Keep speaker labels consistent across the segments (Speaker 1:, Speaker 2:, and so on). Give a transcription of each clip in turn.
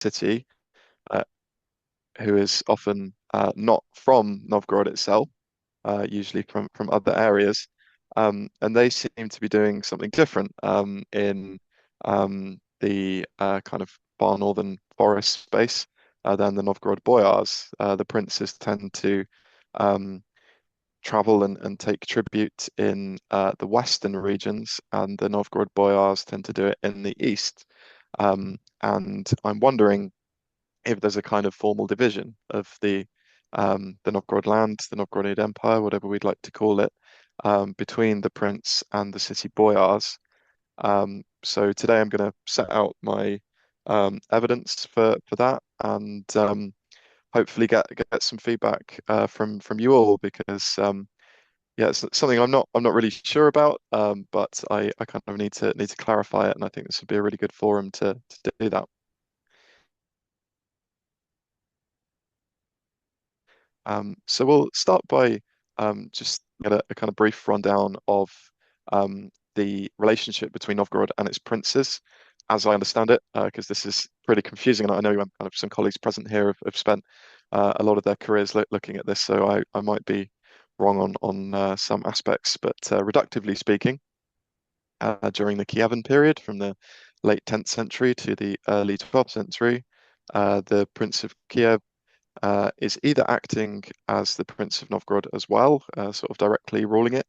Speaker 1: city, uh, who is often not from Novgorod itself, usually from other areas, and they seem to be doing something different in the kind of far northern forest space than the Novgorod Boyars. The princes tend to um, travel and take tribute in the western regions, and the Novgorod Boyars tend to do it in the east. And I'm wondering if there's a kind of formal division of the Novgorod land, the Novgorodian Empire, whatever we'd like to call it, between the prince and the city boyars. So today I'm going to set out my evidence for that, and hopefully get some feedback from you all, because yeah, it's something I'm not really sure about, but I kind of need to clarify it, and I think this would be a really good forum to do that. So we'll start by just get a kind of brief rundown of the relationship between Novgorod and its princes, as I understand it, because this is pretty confusing, and I know kind of some colleagues present here have spent a lot of their careers looking at this, so I might be wrong on some aspects, but reductively speaking, during the Kievan period, from the late 10th century to the early 12th century, the Prince of Kiev is either acting as the Prince of Novgorod as well, sort of directly ruling it,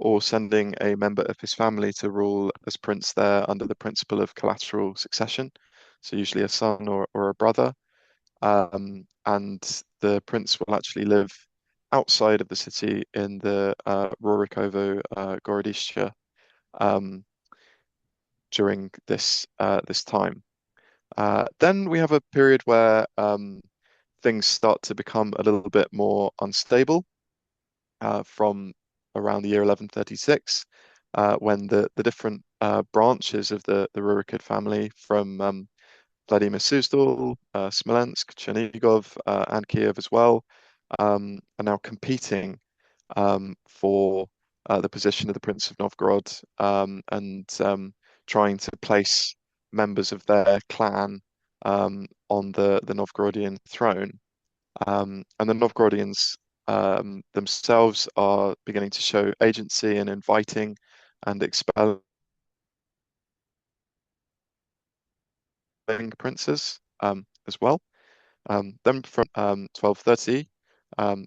Speaker 1: or sending a member of his family to rule as prince there under the principle of collateral succession, so usually a son or a brother. And the prince will actually live outside of the city in the Rurikovo Gorodishche um, during this time. Then we have a period where things start to become a little bit more unstable from around the year 1136, when the different branches of the Rurikid family from Vladimir Suzdal, Smolensk, Chernigov, and Kiev as well, are now competing for the position of the Prince of Novgorod, and trying to place members of their clan on the Novgorodian throne. And the Novgorodians themselves are beginning to show agency in inviting and expelling princes as well. Then from 1230,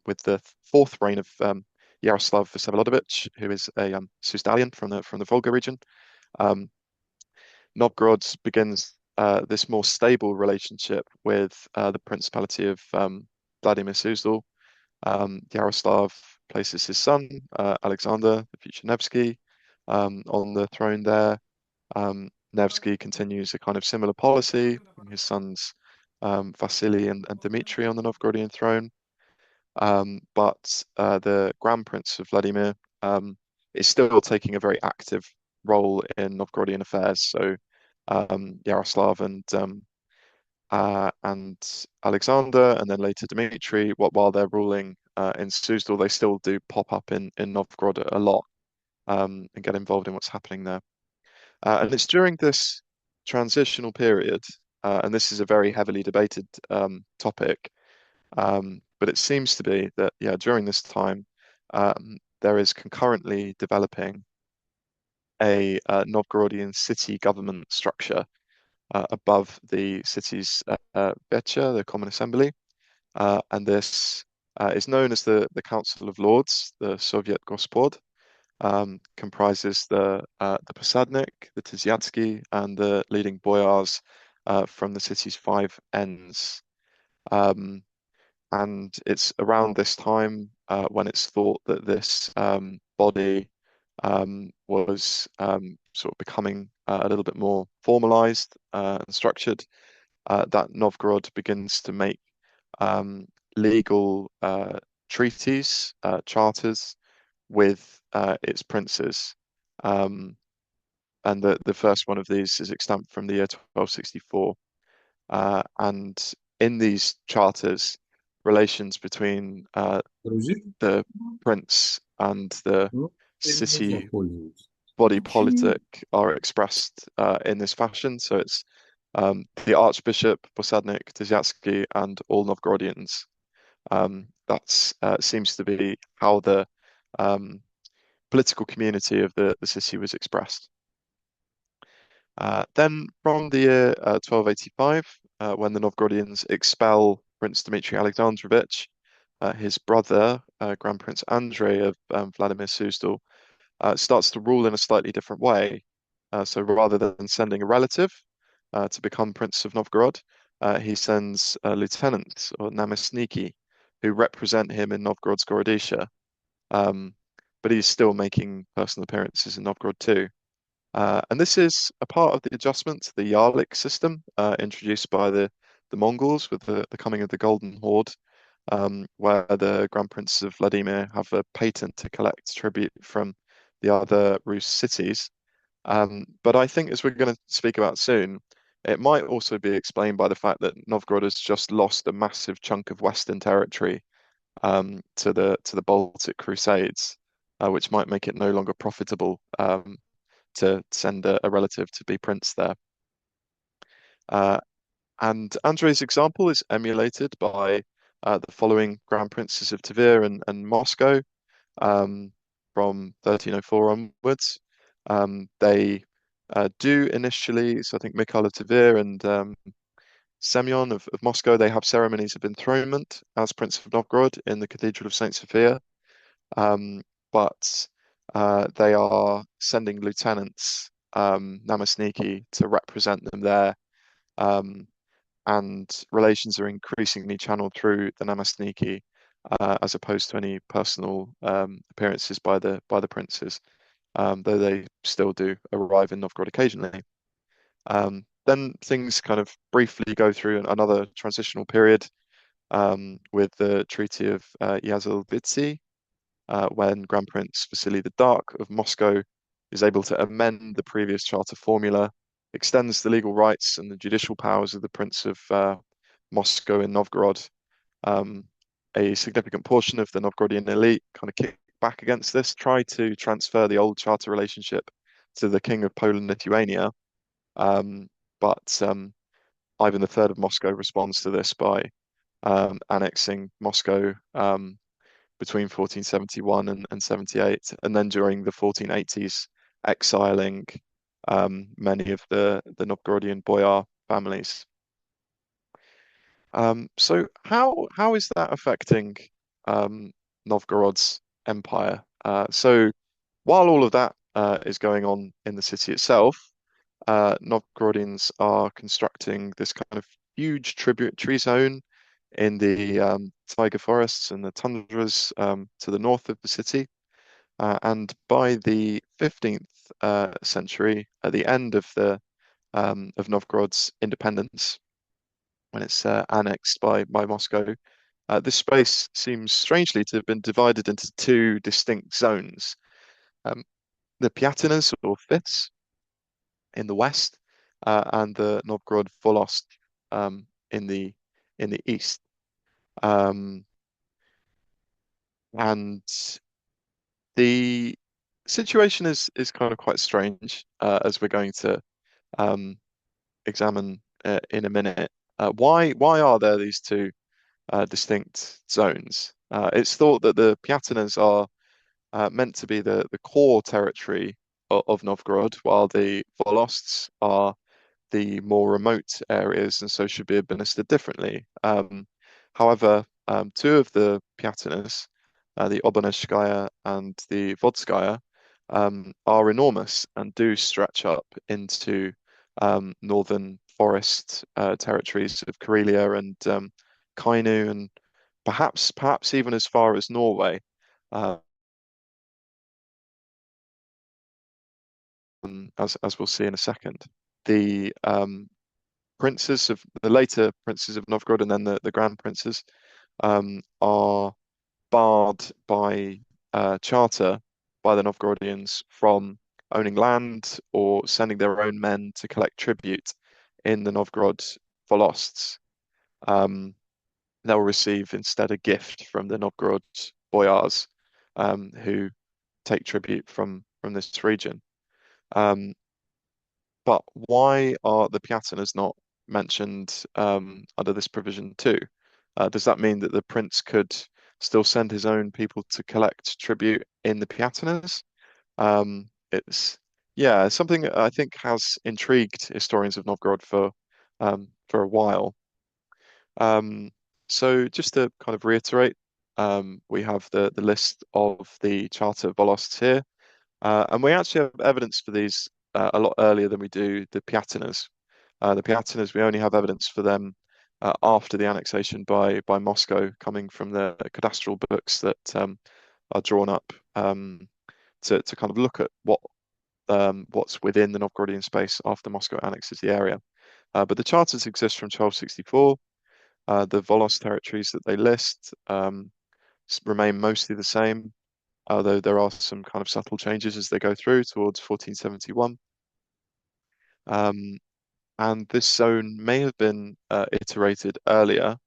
Speaker 1: with the fourth reign of Yaroslav Vsevolodovich, who is a Suzdalian from the Volga region, Novgorod begins this more stable relationship with the Principality of Vladimir Suzdal. Yaroslav places his son, Alexander, the future Nevsky, on the throne there. Nevsky continues a kind of similar policy, his sons Vasily and Dmitry on the Novgorodian throne. But the Grand Prince of Vladimir is still taking a very active role in Novgorodian affairs. So Yaroslav and Alexander, and then later Dmitry, while they're ruling in Suzdal, they still do pop up in Novgorod a lot, and get involved in what's happening there. And it's during this transitional period, and this is a very heavily debated topic, but it seems to be that, yeah, during this time, there is concurrently developing a Novgorodian city government structure above the city's Vecha, the Common Assembly, and this is known as the Council of Lords, the Soviet Gospod. Comprises the Posadnik, the Tizyatsky, and the leading boyars from the city's five ends. Um, and it's around this time when it's thought that this body was sort of becoming a little bit more formalized and structured, that Novgorod begins to make um, legal treaties, charters with its princes. Um, and the first one of these is extant from the year 1264. And in these charters, relations between
Speaker 2: Грузит?
Speaker 1: the prince and the
Speaker 2: Ну, теперь нельзя
Speaker 1: city
Speaker 2: пользоваться.
Speaker 1: body
Speaker 2: Почему?
Speaker 1: politic are expressed in this fashion. So it's the Archbishop, Posadnik, Dzyacki, and all Novgorodians. That seems to be how the um, political community of the city was expressed. Then from the year 1285, when the Novgorodians expel Prince Dmitry Alexandrovich, his brother, Grand Prince Andrei of Vladimir Suzdal, starts to rule in a slightly different way. So rather than sending a relative to become Prince of Novgorod, he sends lieutenants or namestniki who represent him in Novgorod's Gorodisha. But he's still making personal appearances in Novgorod too. And this is a part of the adjustment to the Yarlik system introduced by the Mongols with the coming of the Golden Horde, where the Grand Princes of Vladimir have a patent to collect tribute from the other Rus cities. But I think, as we're going to speak about soon, it might also be explained by the fact that Novgorod has just lost a massive chunk of Western territory to the Baltic Crusades, which might make it no longer profitable to send a relative to be prince there. And Andrei's example is emulated by the following Grand Princes of Tver and Moscow from 1304 onwards. They do initially, so I think Mikhail of Tver and Semyon of Moscow, they have ceremonies of enthronement as Prince of Novgorod in the Cathedral of St. Sophia. But they are sending lieutenants, namestniki, to represent them there. And relations are increasingly channeled through the namestniki, as opposed to any personal appearances by the princes, though they still do arrive in Novgorod occasionally. Then things kind of briefly go through another transitional period with the Treaty of Yazhelbitsy, when Grand Prince Vasily the Dark of Moscow is able to amend the previous charter formula, extends the legal rights and the judicial powers of the Prince of Moscow and Novgorod. A significant portion of the Novgorodian elite kind of kicked back against this, tried to transfer the old charter relationship to the King of Poland, Lithuania. But Ivan III of Moscow responds to this by annexing Moscow between 1471 and 78, and then during the 1480s, exiling many of the Novgorodian boyar families. So how is that affecting Novgorod's empire? So while all of that is going on in the city itself, Novgorodians are constructing this kind of huge tributary zone in the taiga forests and the tundras to the north of the city. And by the 15th century, at the end of Novgorod's independence, when it's annexed by Moscow, this space seems strangely to have been divided into two distinct zones. The Pyatinas or fifths in the west, and the Novgorod Volosts in the east. And the situation is kind of quite strange, as we're going to examine in a minute. Why are there these two distinct zones? It's thought that the Pyatinas are meant to be the core territory of Novgorod, while the Volosts are the more remote areas and so should be administered differently. However, two of the Pyatinas, the Obonezh'e and the Vodskaya, are enormous and do stretch up into northern forest territories of Karelia and Kainu, and perhaps even as far as Norway. As we'll see in a second. The later princes of Novgorod and then the grand princes are barred by charter by the Novgorodians from owning land or sending their own men to collect tribute in the Novgorod Volosts. They'll receive instead a gift from the Novgorod Boyars, who take tribute from this region. But why are the Pyatinas not mentioned under this provision too. Does that mean that the prince could still send his own people to collect tribute in the Pyatinas? It's yeah, something that I think has intrigued historians of Novgorod for a while. Um, so just to kind of reiterate, we have the list of the Charter of Volosts here, and we actually have evidence for these a lot earlier than we do the Pyatinas. The Pyatinas, we only have evidence for them after the annexation by Moscow, coming from the cadastral books that are drawn up to kind of look at what's within the Novgorodian space after Moscow annexes the area. But the charters exist from 1264. The Volos territories that they list remain mostly the same, although there are some kind of subtle changes as they go through towards 1471. And this zone may have been iterated earlier.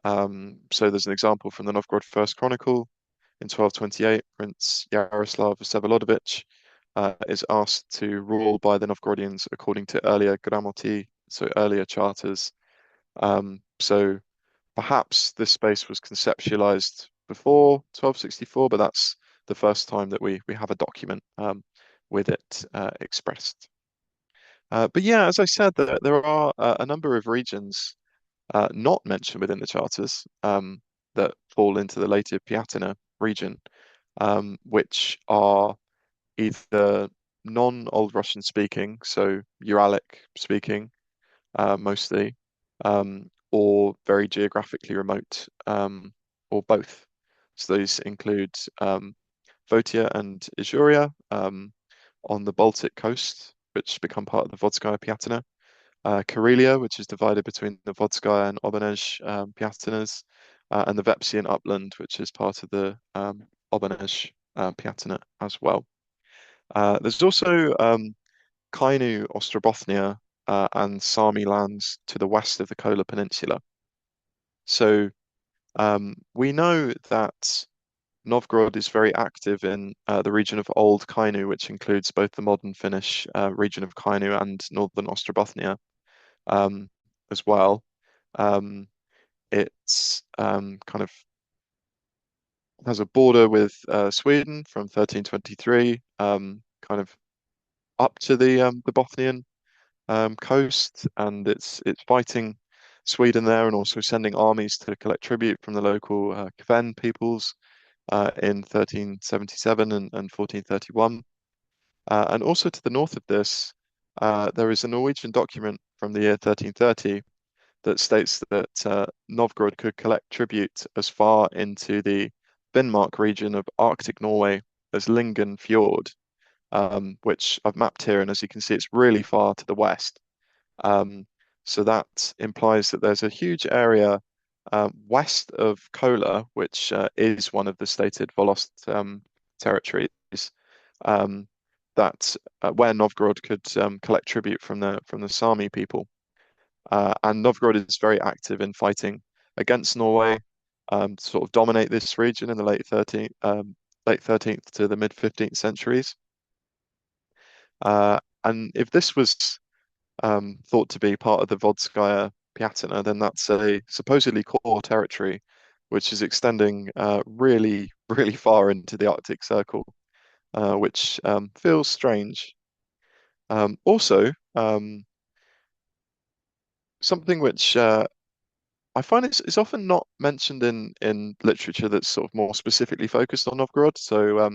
Speaker 1: So there's an example from the Novgorod First Chronicle in 1228. Prince Yaroslav Vsevolodovich is asked to rule by the Novgorodians according to earlier gramoti, so earlier charters. So perhaps this space was conceptualized before 1264, but that's the first time that we have a document with it expressed. But yeah, as I said, there are a number of regions not mentioned within the charters that fall into the later Pyatina region, which are either non-Old Russian speaking, so Uralic speaking mostly, or very geographically remote, or both. So these include Votia and Ishuria on the Baltic coast, which become part of the Vodskaya Pyatina. Karelia, which is divided between the Vodskaya and Obonezh'e Pyatinas, and the Vepsian upland, which is part of the Obonezh'e Pyatina as well. There's also Kainu Ostrobothnia and Sami lands to the west of the Kola Peninsula. So we know that Novgorod is very active in the region of Old Kainu, which includes both the modern Finnish region of Kainu and northern Ostrobothnia as well. It's kind of has a border with Sweden from 1323, kind of up to the Bothnian coast, and it's fighting Sweden there and also sending armies to collect tribute from the local Kven peoples in 1377 and 1431. And also to the north of this, there is a Norwegian document from the year 1330 that states that Novgorod could collect tribute as far into the Finnmark region of Arctic Norway as Lyngen Fjord, which I've mapped here, and as you can see, it's really far to the west. So that implies that there's a huge area west of Kola, which is one of the stated Volost territories, that where Novgorod could collect tribute from the Sami people. And Novgorod is very active in fighting against Norway, to sort of dominate this region in the late 13th to the mid 15th centuries. And if this was thought to be part of the Vodskaya Pyatina, then that's a supposedly core territory, which is extending really, really far into the Arctic Circle, which feels strange. Also, something which I find is often not mentioned in literature that's sort of more specifically focused on Novgorod. So,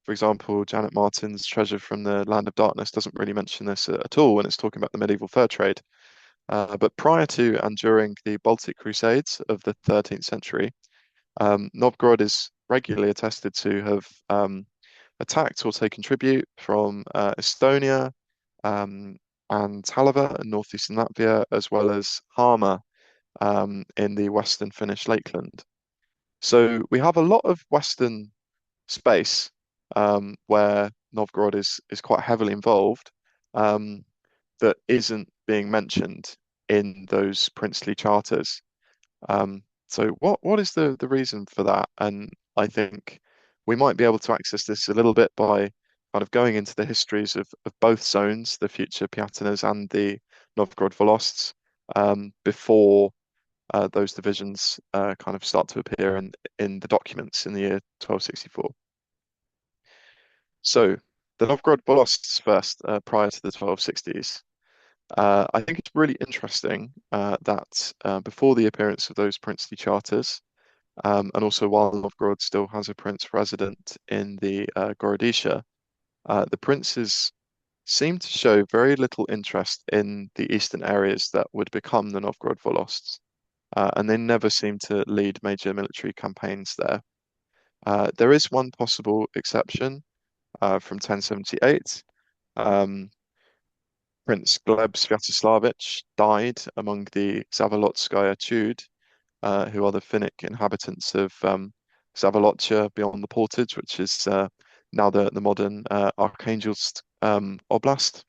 Speaker 1: for example, Janet Martin's Treasure from the Land of Darkness doesn't really mention this at all when it's talking about the medieval fur trade. But prior to and during the Baltic Crusades of the 13th century, Novgorod is regularly attested to have attacked or taken tribute from Estonia and Talava in northeastern Latvia, as well as Hama in the western Finnish lakeland. So we have a lot of western space where Novgorod is quite heavily involved, that isn't being mentioned in those princely charters. So what is the reason for that? And I think we might be able to access this a little bit by kind of going into the histories of both zones, the future Pyatinas and the Novgorod Volosts, before those divisions kind of start to appear in the documents in the year 1264. So the Novgorod Volosts first, prior to the 1260s. I think it's really interesting that before the appearance of those princely charters, and also while Novgorod still has a prince resident in the Gorodisha, the princes seem to show very little interest in the eastern areas that would become the Novgorod Volosts, and they never seem to lead major military campaigns there. There is one possible exception from 1078. Um, Prince Gleb Sviatoslavich died among the Zavolotskaya Tude, who are the Finnic inhabitants of Zavolotchia beyond the portage, which is now the modern Arkhangelsk Oblast.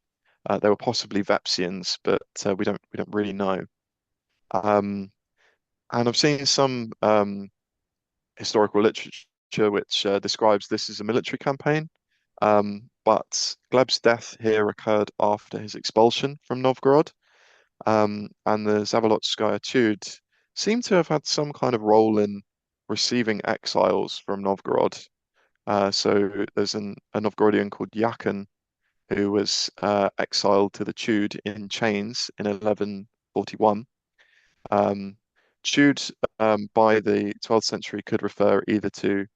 Speaker 1: They were possibly Vepsians, but we don't really know. Um, and I've seen some historical literature which describes this as a military campaign. But Gleb's death here occurred after his expulsion from Novgorod, and the Zavolotskaya Tude seem to have had some kind of role in receiving exiles from Novgorod. So there's a Novgorodian called Yakin who was exiled to the Tude in chains in 1141. Tude, by the 12th century, could refer either to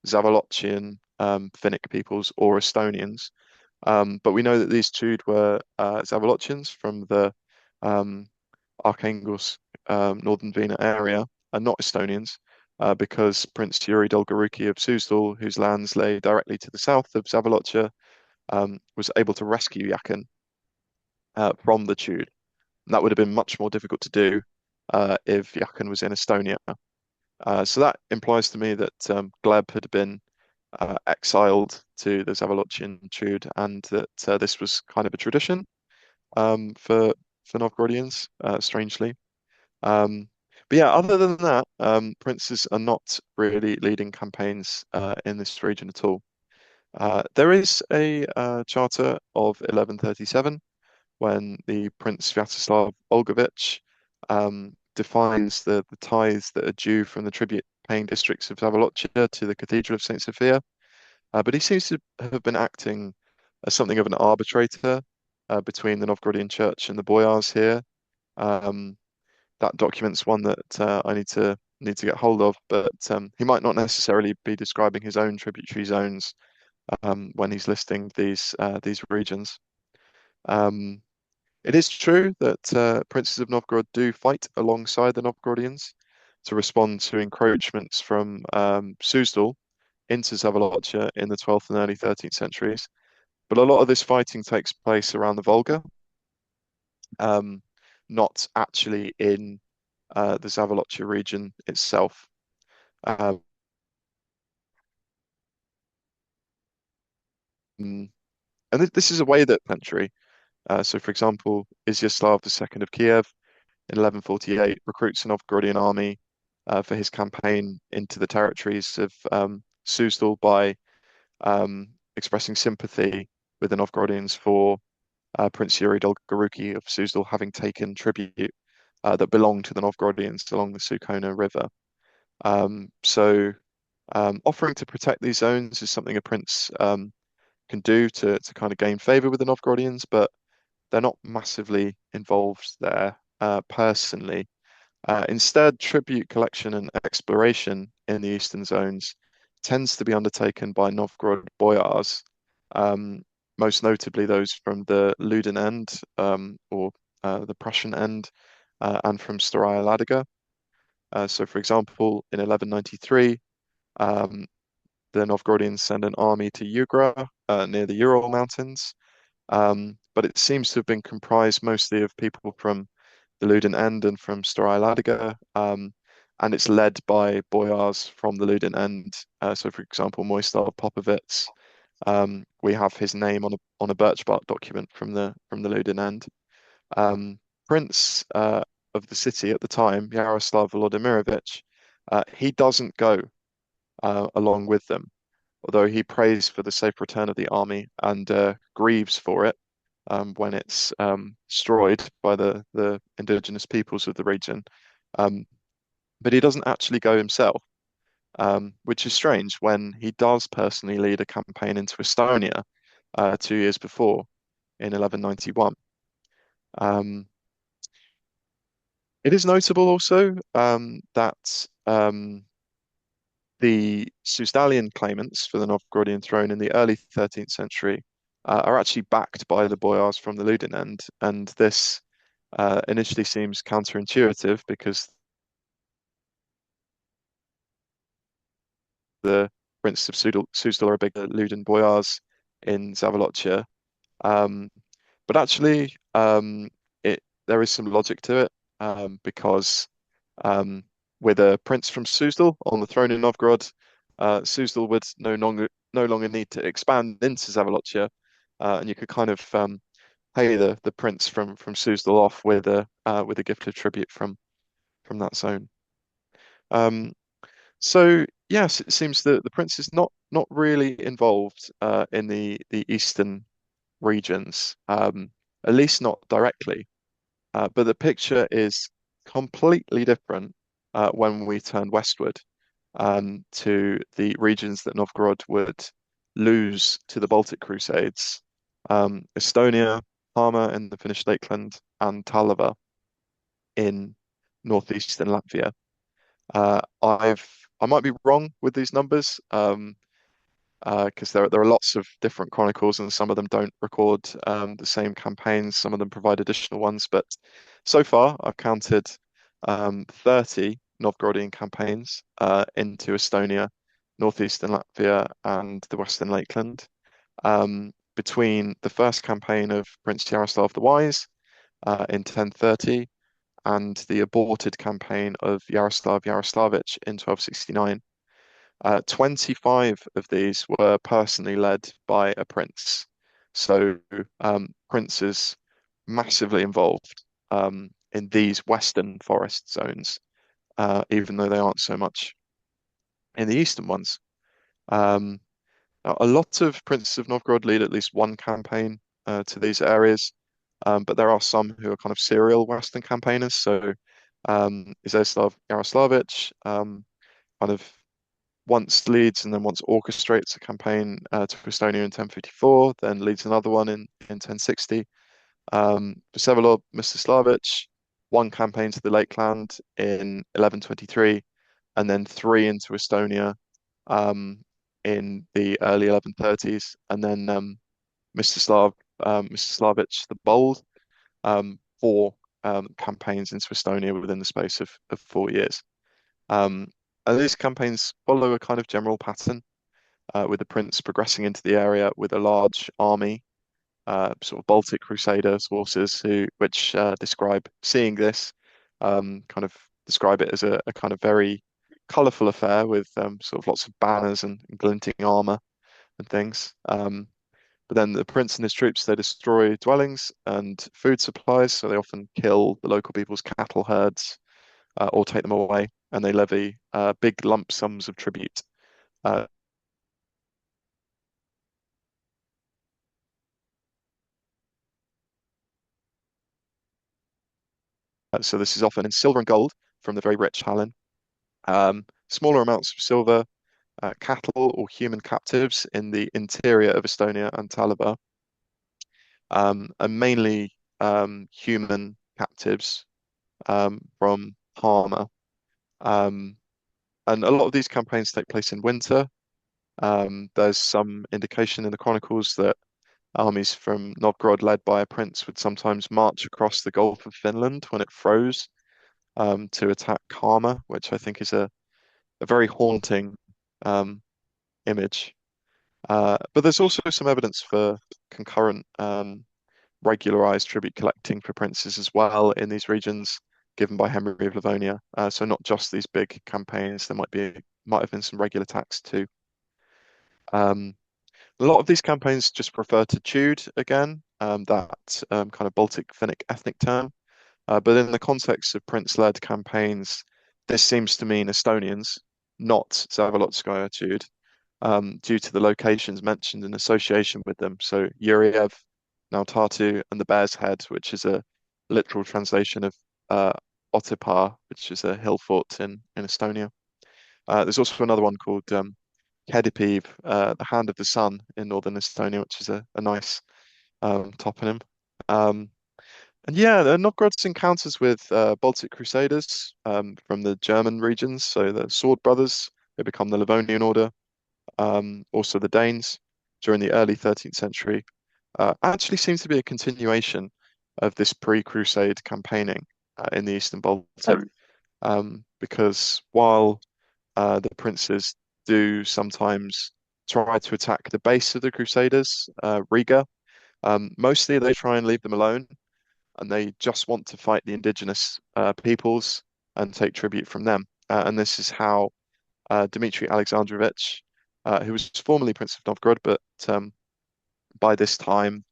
Speaker 1: Zavolotchian Finnic peoples or Estonians. But we know that these Tude were Zavolotchians from the Arkhangelsk northern Vina area, and not Estonians, because Prince Yuri Dolgoruki of Suzdal, whose lands lay directly to the south of Zavolotchia, was able to rescue Yakin from the Tude. And that would have been much more difficult to do if Yakin was in Estonia. So that implies to me that Gleb had been exiled to the Zavolotchian Tude, and that this was kind of a tradition for Novgorodians, strangely. But yeah, other than that, princes are not really leading campaigns in this region at all. There is a charter of 1137 when the Prince Vyacheslav Olgovich defines the tithes that are due from the tribute-paying districts of Zavolotchia to the Cathedral of St. Sophia. But he seems to have been acting as something of an arbitrator between the Novgorodian Church and the Boyars here. That document's one that I need to get hold of, but he might not necessarily be describing his own tributary zones when he's listing these regions. It is true that princes of Novgorod do fight alongside the Novgorodians to respond to encroachments from Suzdal into Zavolotchia in the 12th and early 13th centuries. But a lot of this fighting takes place around the Volga, not actually in the Zavolotchia region itself. Um, and this is a way that century. So, for example, Izyaslav II of Kiev in 1148 recruits a Novgorodian army for his campaign into the territories of Suzdal by expressing sympathy with the Novgorodians for Prince Yuri Dolgoruki of Suzdal having taken tribute that belonged to the Novgorodians along the Sukona River. So offering to protect these zones is something a prince can do to kind of gain favor with the Novgorodians, but they're not massively involved there personally. Instead, tribute collection and exploration in the eastern zones tends to be undertaken by Novgorod Boyars, most notably those from the Ludin end or the Prussian end, and from Staraya Ladiga. So, for example, in 1193, the Novgorodians send an army to Yugra near the Ural Mountains, but it seems to have been comprised mostly of people from the Ludin end and from Staraya Ladiga, and it's led by boyars from the Ludin end. So, for example, Moislav Popovits, we have his name on a birch bark document from the Ludin end. Prince of the city at the time, Yaroslav Volodymyrovich, he doesn't go along with them, although he prays for the safe return of the army and grieves for it. when it's destroyed by the indigenous peoples of the region. Um, but he doesn't actually go himself, which is strange when he does personally lead a campaign into Estonia 2 years before in 1191. Um, it is notable also that the Suzdalian claimants for the Novgorodian throne in the early 13th century are actually backed by the Boyars from the Ludin end, and this initially seems counterintuitive because the Prince of Suzdal are big Ludin Boyars in Zavolochia. Um, but actually, there is some logic to it because um, with a prince from Suzdal on the throne in Novgorod, Suzdal would no longer need to expand into Zavolochia, and you could kind of pay the prince from Suzdal off with a gift of tribute from that zone. Um, so yes, it seems that the prince is not really involved in the eastern regions, at least not directly. But the picture is completely different when we turn westward to the regions that Novgorod would lose to the Baltic Crusades, Estonia, Parma in the Finnish Lakeland, and Talava in northeastern Latvia. I might be wrong with these numbers, because there are lots of different chronicles, and some of them don't record the same campaigns. Some of them provide additional ones, but so far I've counted 30 Novgorodian campaigns into Estonia, northeastern Latvia, and the Western Lakeland. Between the first campaign of Prince Yaroslav the Wise in 1030 and the aborted campaign of Yaroslav Yaroslavich in 1269. 25 of these were personally led by a prince. So princes massively involved in these western forest zones, even though they aren't so much in the eastern ones. Um, a lot of princes of Novgorod lead at least one campaign to these areas, but there are some who are kind of serial western campaigners. So Iziaslav Yaroslavich kind of once leads and then once orchestrates a campaign to Estonia in 1054, then leads another one in 1060. Vsevolod Mstislavich, one campaign to the Lakeland in 1123, and then three into Estonia in the early 1130s, and then Mstislavich the Bold, four campaigns into Estonia within the space of 4 years. And these campaigns follow a kind of general pattern, with the prince progressing into the area with a large army, sort of Baltic Crusaders forces, which describe seeing this, kind of describe it as a kind of very colourful affair with sort of lots of banners and glinting armour and things. But then the prince and his troops, they destroy dwellings and food supplies, so they often kill the local people's cattle herds or take them away, and they levy big lump sums of tribute. Uh, so this is often in silver and gold from the very rich Halin. Smaller amounts of silver, cattle or human captives in the interior of Estonia and Talaba, and mainly human captives from Parma. Um, and a lot of these campaigns take place in winter. There's some indication in the chronicles that armies from Novgorod, led by a prince, would sometimes march across the Gulf of Finland when it froze to attack Kama, which I think is a very haunting um, image. But there's also some evidence for concurrent regularized tribute collecting for princes as well in these regions, given by Henry of Livonia. So not just these big campaigns, there might have been some regular tax too. Um, a lot of these campaigns just refer to Tude again, that kind of Baltic Finnic ethnic term. But in the context of prince-led campaigns, this seems to mean Estonians, not Zavolotskaya Tude, due to the locations mentioned in association with them. So Yuriev, now Tartu, and the Bear's Head, which is a literal translation of Otepää, which is a hill fort in Estonia. There's also another one called Kedipiv, the Hand of the Sun in northern Estonia, which is a nice toponym. Um, and yeah, Novgorod's encounters with Baltic Crusaders from the German regions, so the Sword Brothers, they become the Livonian Order, also the Danes during the early 13th century, actually seems to be a continuation of this pre-Crusade campaigning in the Eastern Baltic, because while the princes do sometimes try to attack the base of the Crusaders, Riga, mostly they try and leave them alone, and they just want to fight the indigenous peoples and take tribute from them. And this is how Dmitry Alexandrovich, who was formerly Prince of Novgorod, but by this time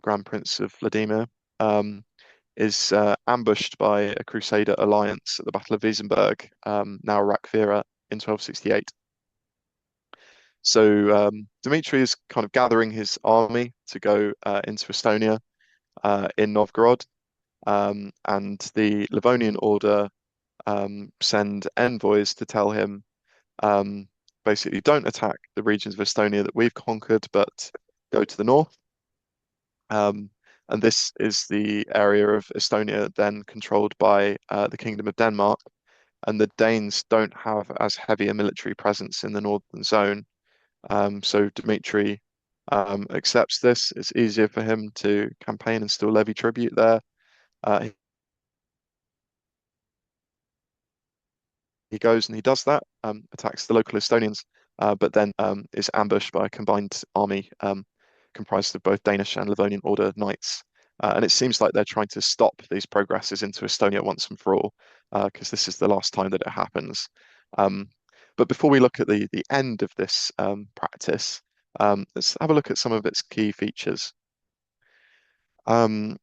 Speaker 1: Grand Prince of Vladimir, is ambushed by a Crusader alliance at the Battle of Wiesenberg, now Rakvira, in 1268. So Dmitry is kind of gathering his army to go into Estonia in Novgorod, and the Livonian Order send envoys to tell him basically don't attack the regions of Estonia that we've conquered, but go to the north. And this is the area of Estonia then controlled by the Kingdom of Denmark. And the Danes don't have as heavy a military presence in the northern zone. So Dmitry accepts this. It's easier for him to campaign and still levy tribute there. He goes and he does that, attacks the local Estonians, but then is ambushed by a combined army comprised of both Danish and Livonian Order knights. And it seems like they're trying to stop these progresses into Estonia once and for all, because this is the last time that it happens. But before we look at the end of this practice, let's have a look at some of its key features. Now,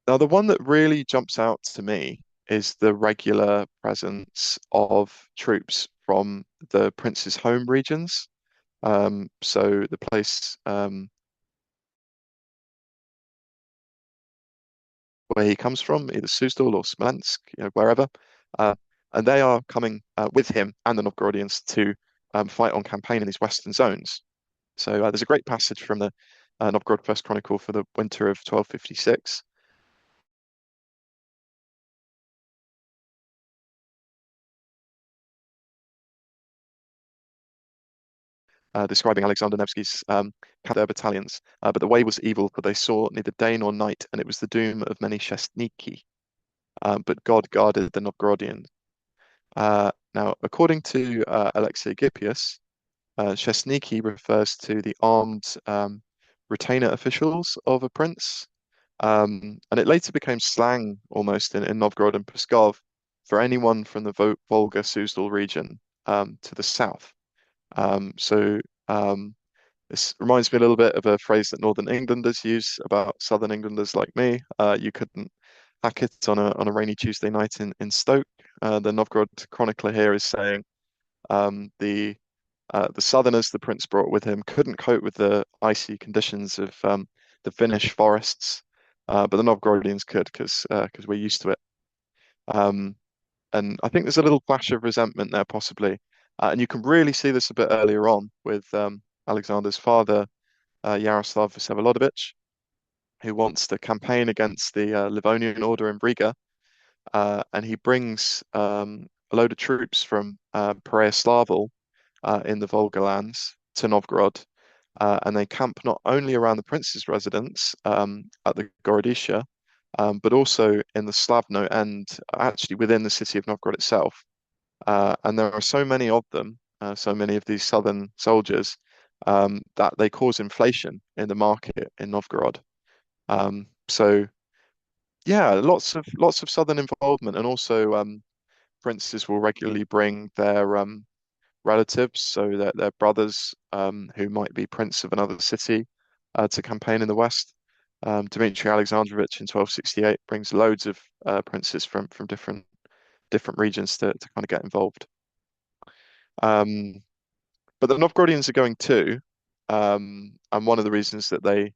Speaker 1: the one that really jumps out to me is the regular presence of troops from the prince's home regions. So the place where he comes from, either Suzdal or Smolensk, wherever, and they are coming with him and the Novgorodians to fight on campaign in these western zones. So there's a great passage from the Novgorod First Chronicle for the winter of 1256. Describing Alexander Nevsky's their battalions. But the way was evil, for they saw neither day nor night, and it was the doom of many Shestniki. But God guarded the Novgorodians. Now, according to Alexei Gippius, Shestniki refers to the armed retainer officials of a prince, and it later became slang almost in Novgorod and Pskov for anyone from the Volga-Suzdal region to the south. So this reminds me a little bit of a phrase that Northern Englanders use about Southern Englanders like me. You couldn't hack it on a rainy Tuesday night in Stoke. The Novgorod chronicler here is saying the Southerners the prince brought with him couldn't cope with the icy conditions of the Finnish forests, but the Novgorodians could because we're used to it. And I think there's a little flash of resentment there, possibly. And you can really see this a bit earlier on with Alexander's father, Yaroslav Vsevolodovich, who wants to campaign against the Livonian Order in Riga. And he brings a load of troops from Pereyaslav in the Volga lands to Novgorod. And they camp not only around the prince's residence at the Gorodisha, but also in the Slavno and actually within the city of Novgorod itself. And there are so many of them, so many of these southern soldiers, that they cause inflation in the market in Novgorod. So yeah, lots of southern involvement, and also princes will regularly bring their relatives, so their brothers who might be prince of another city, to campaign in the west. Dmitry Alexandrovich in 1268 brings loads of princes from different regions to kind of get involved. Um, but the Novgorodians are going too, and one of the reasons that they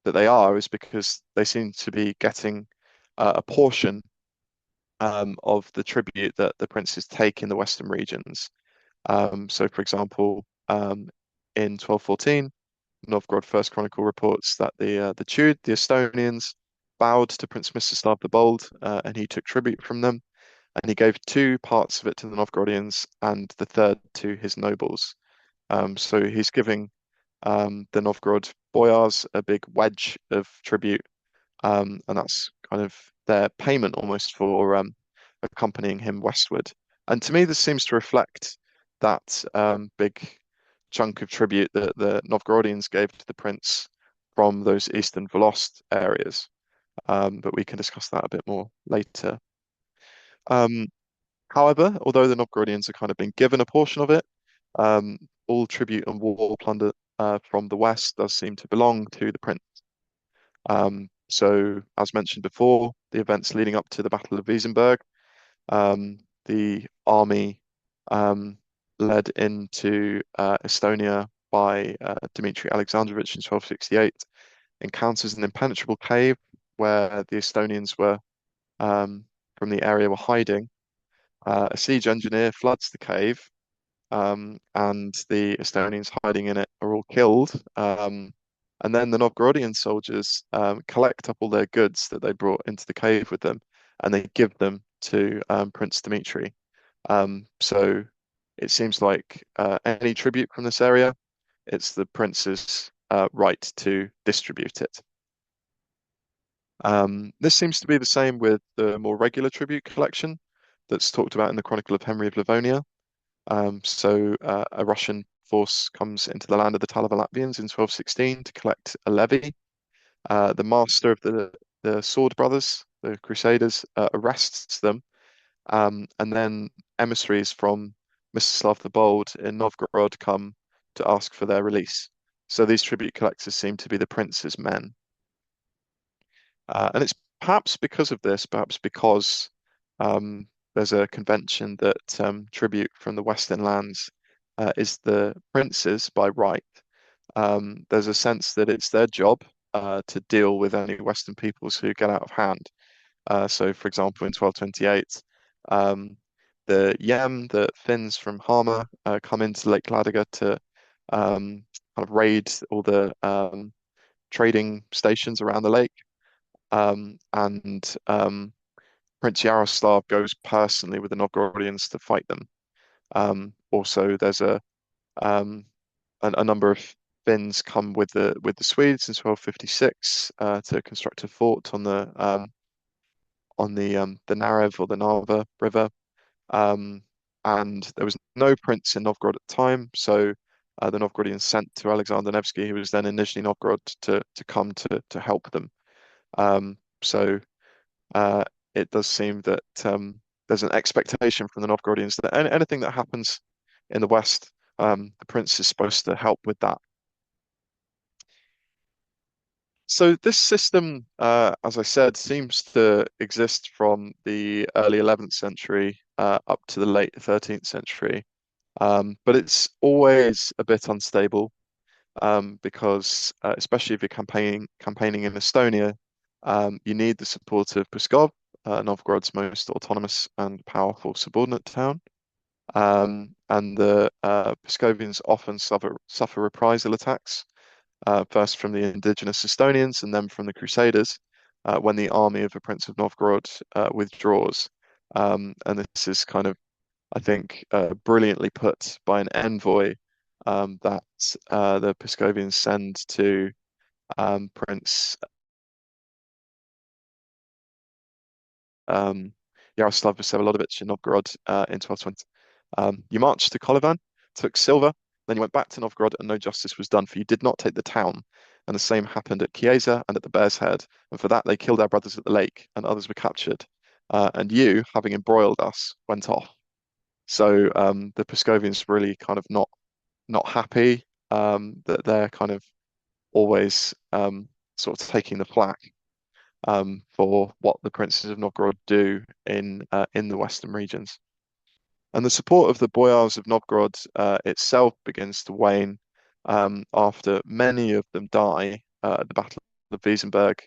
Speaker 1: that they are is because they seem to be getting a portion of the tribute that the princes take in the western regions. So, for example, in 1214, Novgorod First Chronicle reports that the Chud, the Estonians, bowed to Prince Mstislav the Bold, and he took tribute from them, and he gave two parts of it to the Novgorodians and the third to his nobles. So he's giving the Novgorod Boyars a big wedge of tribute, and that's kind of their payment almost for accompanying him westward. And to me, this seems to reflect that big chunk of tribute that the Novgorodians gave to the prince from those eastern Volost areas. But we can discuss that a bit more later. Um, However, although the Novgorodians have kind of been given a portion of it, all tribute and war plunder from the west does seem to belong to the prince. So, as mentioned before, the events leading up to the Battle of Wiesenberg, the army led into Estonia by Dmitry Alexandrovich in 1268 encounters an impenetrable cave where the Estonians were from the area were hiding. A siege engineer floods the cave, and the Estonians hiding in it are all killed. And then the Novgorodian soldiers collect up all their goods that they brought into the cave with them, and they give them to Prince Dmitry. So it seems like any tribute from this area, it's the prince's right to distribute it. This seems to be the same with the more regular tribute collection that's talked about in the Chronicle of Henry of Livonia. So a Russian force comes into the land of the Talaba Latvians in 1216 to collect a levy. The master of the Sword Brothers, the Crusaders, arrests them, and then emissaries from Mstislav the Bold in Novgorod come to ask for their release. So these tribute collectors seem to be the prince's men. And it's perhaps because of this, perhaps because there's a convention that tribute from the Western lands is the prince's by right. There's a sense that it's their job to deal with any Western peoples who get out of hand. So, for example, in 1228, the Yem, the Finns from Hama, come into Lake Ladoga to kind of raid all the trading stations around the lake. And Prince Yaroslav goes personally with the Novgorodians to fight them. Also, there's a number of Finns come with the Swedes in 1256 to construct a fort on the Narev or the Narva River. And there was no prince in Novgorod at the time, so the Novgorodians sent to Alexander Nevsky, who was then in Nizhny Novgorod, to come to help them. So it does seem that there's an expectation from the Novgorodians that anything that happens in the West, the prince is supposed to help with that. So this system, as I said, seems to exist from the early 11th century up to the late 13th century, but it's always a bit unstable because, especially if you're campaigning in Estonia, you need the support of Pskov, Novgorod's most autonomous and powerful subordinate town. And the Pskovians often suffer reprisal attacks, first from the indigenous Estonians and then from the Crusaders, when the army of the Prince of Novgorod withdraws. And this is kind of, I think, brilliantly put by an envoy that the Pskovians send to Prince Yaroslav Vsevolodovich in Novgorod in 1220. You marched to Kolyvan, took silver, then you went back to Novgorod, and no justice was done, for you did not take the town. And the same happened at Chiesa and at the Bear's Head. And for that they killed our brothers at the lake, and others were captured. And you, having embroiled us, went off. So the Pskovians really kind of not happy that they're kind of always sort of taking the flak for what the princes of Novgorod do in the western regions. And the support of the Boyars of Novgorod itself begins to wane after many of them die at the Battle of Wiesenberg,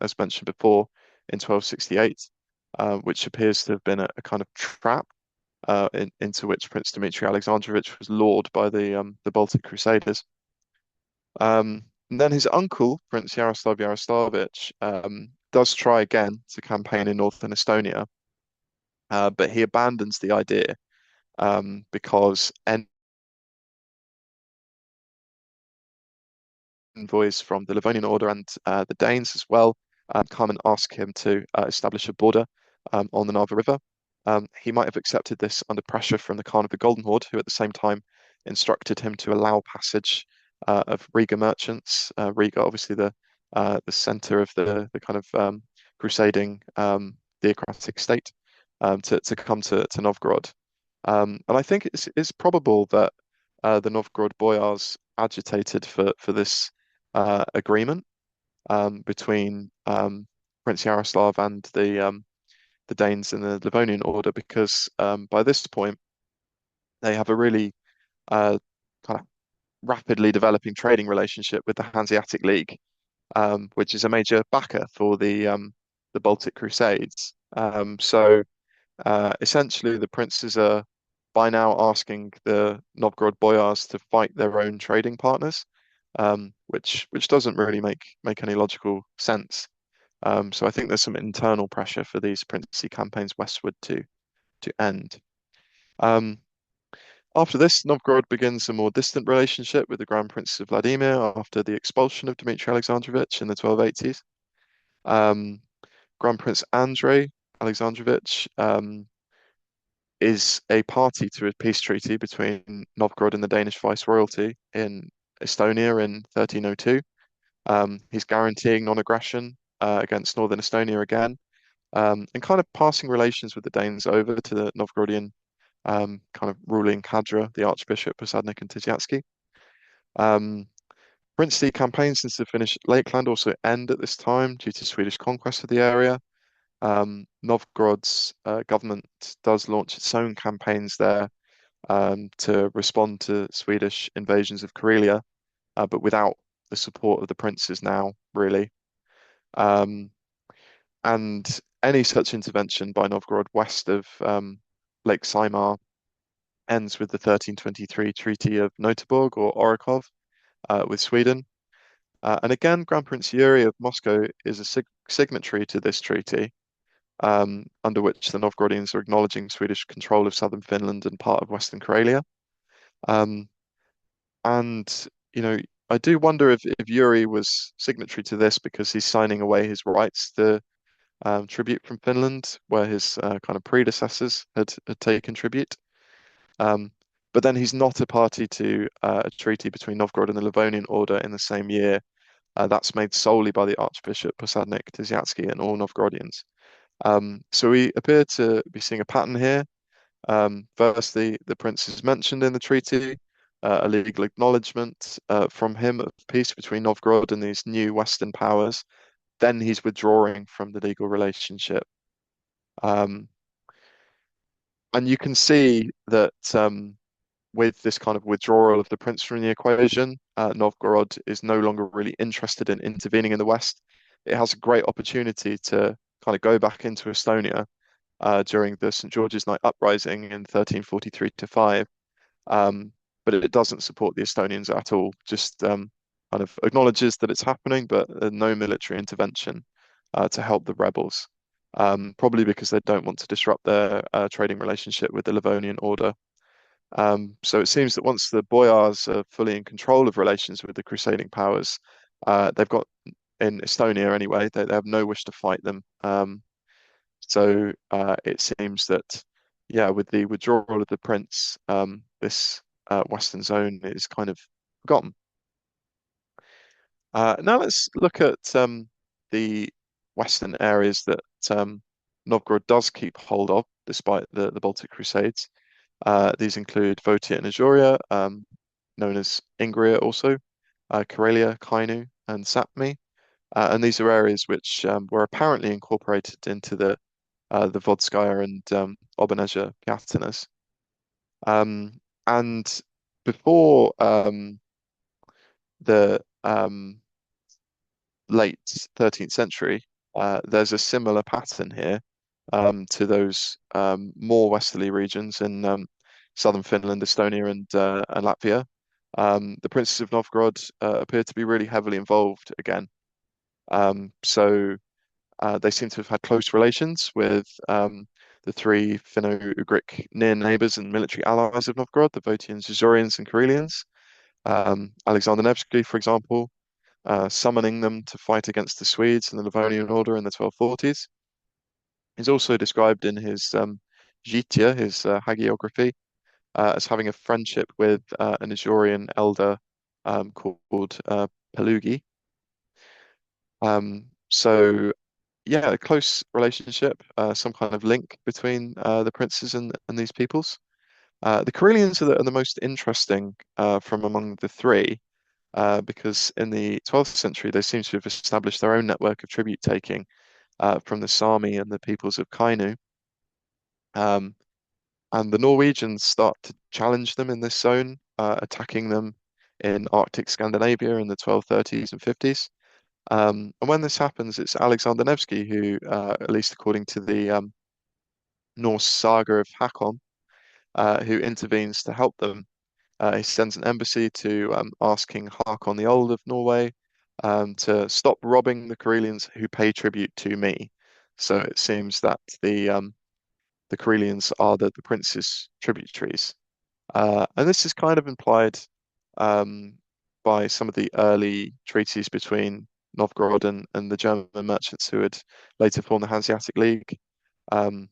Speaker 1: as mentioned before, in 1268, which appears to have been a kind of trap into which Prince Dmitry Alexandrovich was lured by the Baltic Crusaders. And then his uncle, Prince Yaroslav Yaroslavich, does try again to campaign in northern Estonia, but he abandons the idea because envoys from the Livonian Order and the Danes as well come and ask him to establish a border on the Narva River. He might have accepted this under pressure from the Khan of the Golden Horde, who at the same time instructed him to allow passage of Riga merchants. Riga, obviously the center of the kind of crusading theocratic state, to come to Novgorod. And I think it's probable that the Novgorod Boyars agitated for this agreement between Prince Yaroslav and the Danes and the Livonian Order, because by this point they have a really kind of rapidly developing trading relationship with the Hanseatic League, which is a major backer for the Baltic Crusades. So essentially, the princes are by now asking the Novgorod Boyars to fight their own trading partners, which doesn't really make any logical sense. So I think there's some internal pressure for these princely campaigns westward to end. After this, Novgorod begins a more distant relationship with the Grand Prince of Vladimir after the expulsion of Dmitry Alexandrovich in the 1280s. Grand Prince Andrei Alexandrovich is a party to a peace treaty between Novgorod and the Danish viceroyalty in Estonia in 1302. He's guaranteeing non-aggression against northern Estonia again, and kind of passing relations with the Danes over to the Novgorodian kind of ruling cadre, the Archbishop Posadnik and Tyziatsky. Princely campaigns into the Finnish Lakeland also end at this time due to Swedish conquest of the area. Novgorod's government does launch its own campaigns there to respond to Swedish invasions of Karelia, but without the support of the princes now, really. And any such intervention by Novgorod west of Lake Saimar ends with the 1323 Treaty of Noteborg or Orakov with Sweden. And again, Grand Prince Yuri of Moscow is a signatory to this treaty, under which the Novgorodians are acknowledging Swedish control of southern Finland and part of Western Karelia. And, you know, I do wonder if Yuri was signatory to this because he's signing away his rights to tribute from Finland, where his kind of predecessors had taken tribute. But then he's not a party to a treaty between Novgorod and the Livonian Order in the same year. That's made solely by the Archbishop Posadnik, Tyziatsky, and all Novgorodians. So we appear to be seeing a pattern here. First, the prince is mentioned in the treaty, a legal acknowledgement from him of peace between Novgorod and these new Western powers. Then he's withdrawing from the legal relationship. And you can see that with this kind of withdrawal of the prince from the equation, Novgorod is no longer really interested in intervening in the West. It has a great opportunity to kind of go back into Estonia during the St. George's Night uprising in 1343-5. But it doesn't support the Estonians at all, just kind of acknowledges that it's happening, but no military intervention to help the rebels, probably because they don't want to disrupt their trading relationship with the Livonian Order. So it seems that once the Boyars are fully in control of relations with the crusading powers, they've got, in Estonia anyway, they have no wish to fight them. So it seems that, yeah, with the withdrawal of the prince, this western zone is kind of forgotten. Now let's look at the western areas that Novgorod does keep hold of, despite the Baltic Crusades. These include Votia and Azuria, known as Ingria also, Karelia, Kainu, and Sapmi. And these are areas which were apparently incorporated into the Vodskaya and Obonezh'e Pyatinas. And before the late 13th century, there's a similar pattern here to those more westerly regions in southern Finland, Estonia, and Latvia. The princes of Novgorod appear to be really heavily involved again. So they seem to have had close relations with the three Finno-Ugric near neighbors and military allies of Novgorod, the Votians, Zaurians, and Karelians. Alexander Nevsky, for example, summoning them to fight against the Swedes and the Livonian Order in the 1240s. He's also described in his Jitya, his hagiography, as having a friendship with an Isaurian elder called Pelugi. So yeah, a close relationship, some kind of link between the princes and these peoples. The Karelians are the most interesting from among the three, because in the 12th century they seem to have established their own network of tribute taking from the Sami and the peoples of Kainu. And the Norwegians start to challenge them in this zone, attacking them in Arctic Scandinavia in the 1230s and 50s. And when this happens, it's Alexander Nevsky who, at least according to the Norse saga of Hakon, who intervenes to help them. He sends an embassy to ask King Hakon the Old of Norway to stop robbing the Karelians who pay tribute to me. So it seems that the Karelians are the prince's tributaries. And this is kind of implied um, by some of the early treaties between Novgorod and the German merchants who would later form the Hanseatic League. Um,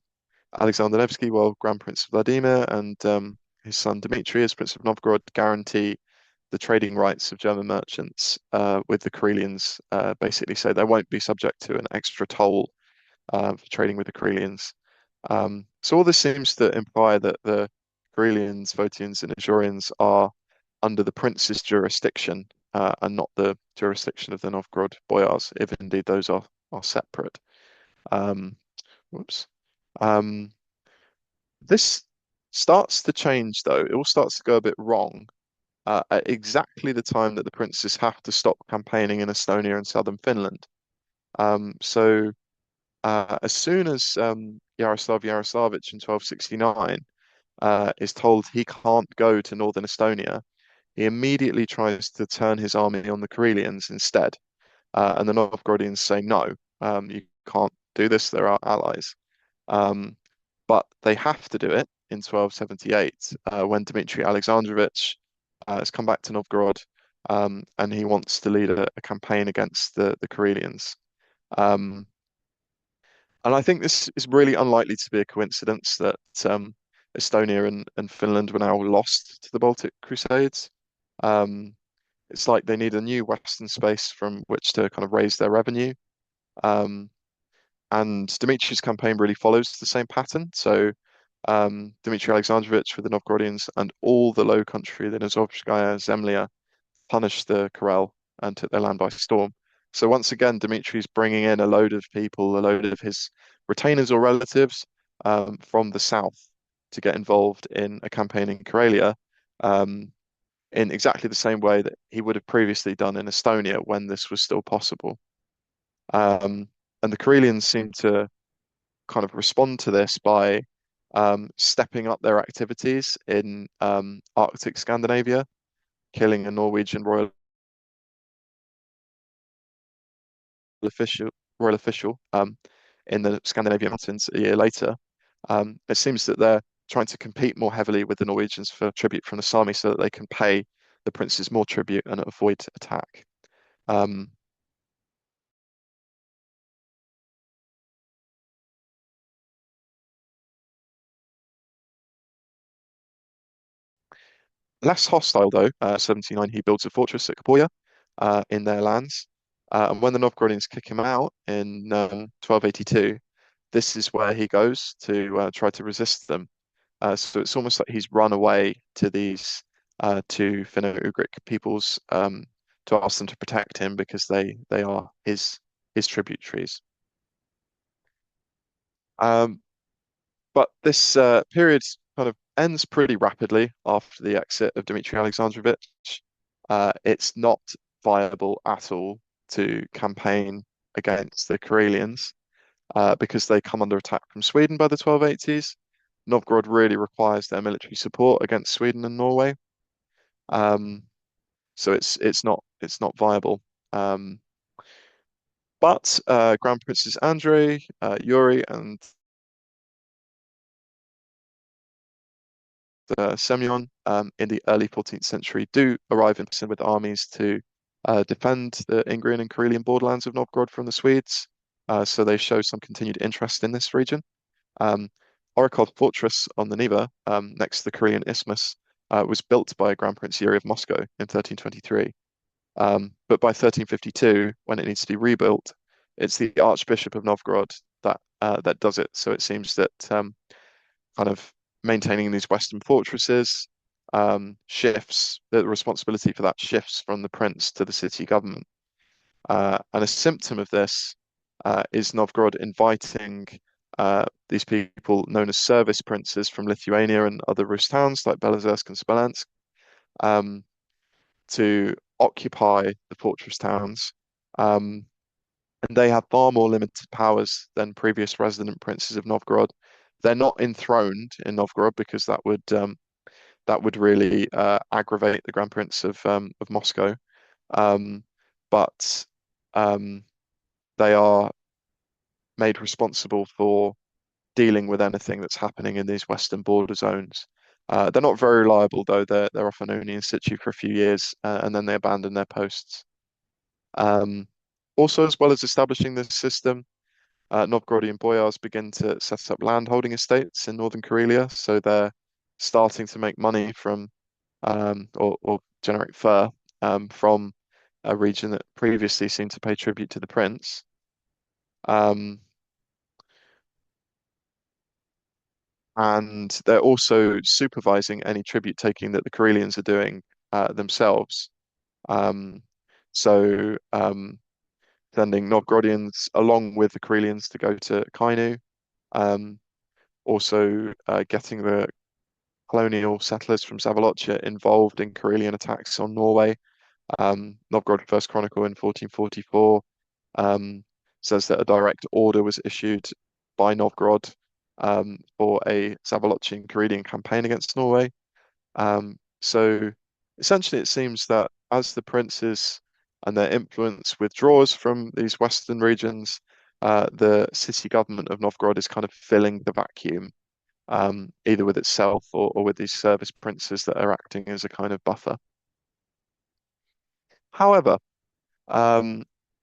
Speaker 1: Alexander Nevsky, well, Grand Prince Vladimir, and his son Dmitry, as Prince of Novgorod, guarantee the trading rights of German merchants with the Karelians, basically say they won't be subject to an extra toll for trading with the Karelians. So all this seems to imply that the Karelians, Votians, and Ažurians are under the prince's jurisdiction and not the jurisdiction of the Novgorod Boyars, if indeed those are separate. Um, whoops. Um, this starts to change, though. It all starts to go a bit wrong at exactly the time that the princes have to stop campaigning in Estonia and southern Finland. So as soon as Yaroslav Yaroslavich in 1269 is told he can't go to northern Estonia, he immediately tries to turn his army on the Karelians instead. And the Novgorodians say, no, you can't do this, they're our allies. But they have to do it in 1278 when Dmitry Alexandrovich has come back to Novgorod and he wants to lead a campaign against the Karelians. And I think this is really unlikely to be a coincidence that Estonia and Finland were now lost to the Baltic Crusades. Um, it's like they need a new Western space from which to kind of raise their revenue. Um, and Dimitri's campaign really follows the same pattern. So Dmitry Alexandrovich with the Novgorodians and all the Low Country, the Nizozhskaya Zemlya, punished the Karel and took their land by storm. So once again, Dimitri's bringing in a load of people, a load of his retainers or relatives from the south to get involved in a campaign in Karelia in exactly the same way that he would have previously done in Estonia when this was still possible. And the Karelians seem to kind of respond to this by stepping up their activities in Arctic Scandinavia, killing a Norwegian royal official in the Scandinavian mountains a year later. It seems that they're trying to compete more heavily with the Norwegians for tribute from the Sami so that they can pay the princes more tribute and avoid attack. Um, Less hostile though, 79, he builds a fortress at Kapoya in their lands. And when the Novgorodians kick him out in 1282, this is where he goes to try to resist them. So it's almost like he's run away to these two Finno-Ugric peoples to ask them to protect him because they are his tributaries. Um, but this period kind of ends pretty rapidly after the exit of Dmitry Alexandrovich. It's not viable at all. to campaign against the Karelians because they come under attack from Sweden by the 1280s. Novgorod really requires their military support against Sweden and Norway. So it's not viable. But Grand Princes Andrei, Yuri, and Semyon in the early 14th century do arrive in person with armies to defend the Ingrian and Karelian borderlands of Novgorod from the Swedes. So they show some continued interest in this region. Orakhov Fortress on the Neva, next to the Karelian Isthmus, was built by Grand Prince Yuri of Moscow in 1323. But by 1352, when it needs to be rebuilt, it's the Archbishop of Novgorod that does it. So it seems that kind of maintaining these Western fortresses shifts, the responsibility for that shifts from the prince to the city government. And a symptom of this is Novgorod inviting these people known as service princes from Lithuania and other Rus towns like Belozersk and Smolensk to occupy the fortress towns. And they have far more limited powers than previous resident princes of Novgorod. They're not enthroned in Novgorod because that would really aggravate the Grand Prince of Moscow. But they are made responsible for dealing with anything that's happening in these western border zones. They're not very reliable, though. They're often only in situ for a few years, and then they abandon their posts. Also, as well as establishing this system, Novgorodian Boyars begin to set up landholding estates in northern Karelia, so they're starting to make money from or generate fur from a region that previously seemed to pay tribute to the prince. And they're also supervising any tribute taking that the Karelians are doing themselves. So sending Novgorodians along with the Karelians to go to Kainu. Also getting the colonial settlers from Zavolochia involved in Karelian attacks on Norway. Novgorod First Chronicle in 1444 says that a direct order was issued by Novgorod for a Zavolochian Karelian campaign against Norway. So essentially, it seems that as the princes and their influence withdraws from these western regions, the city government of Novgorod is kind of filling the vacuum, either with itself or with these service princes that are acting as a kind of buffer. However,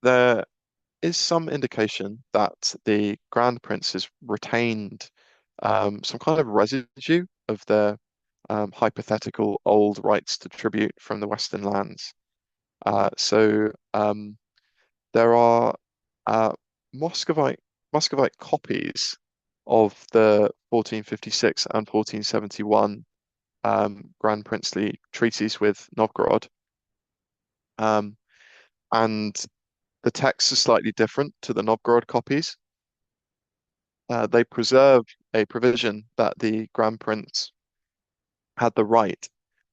Speaker 1: there is some indication that the Grand Princes retained some kind of residue of their hypothetical old rights to tribute from the Western lands. So there are Muscovite copies of the 1456 and 1471 Grand Princely treaties with Novgorod. And the texts are slightly different to the Novgorod copies. They preserve a provision that the Grand Prince had the right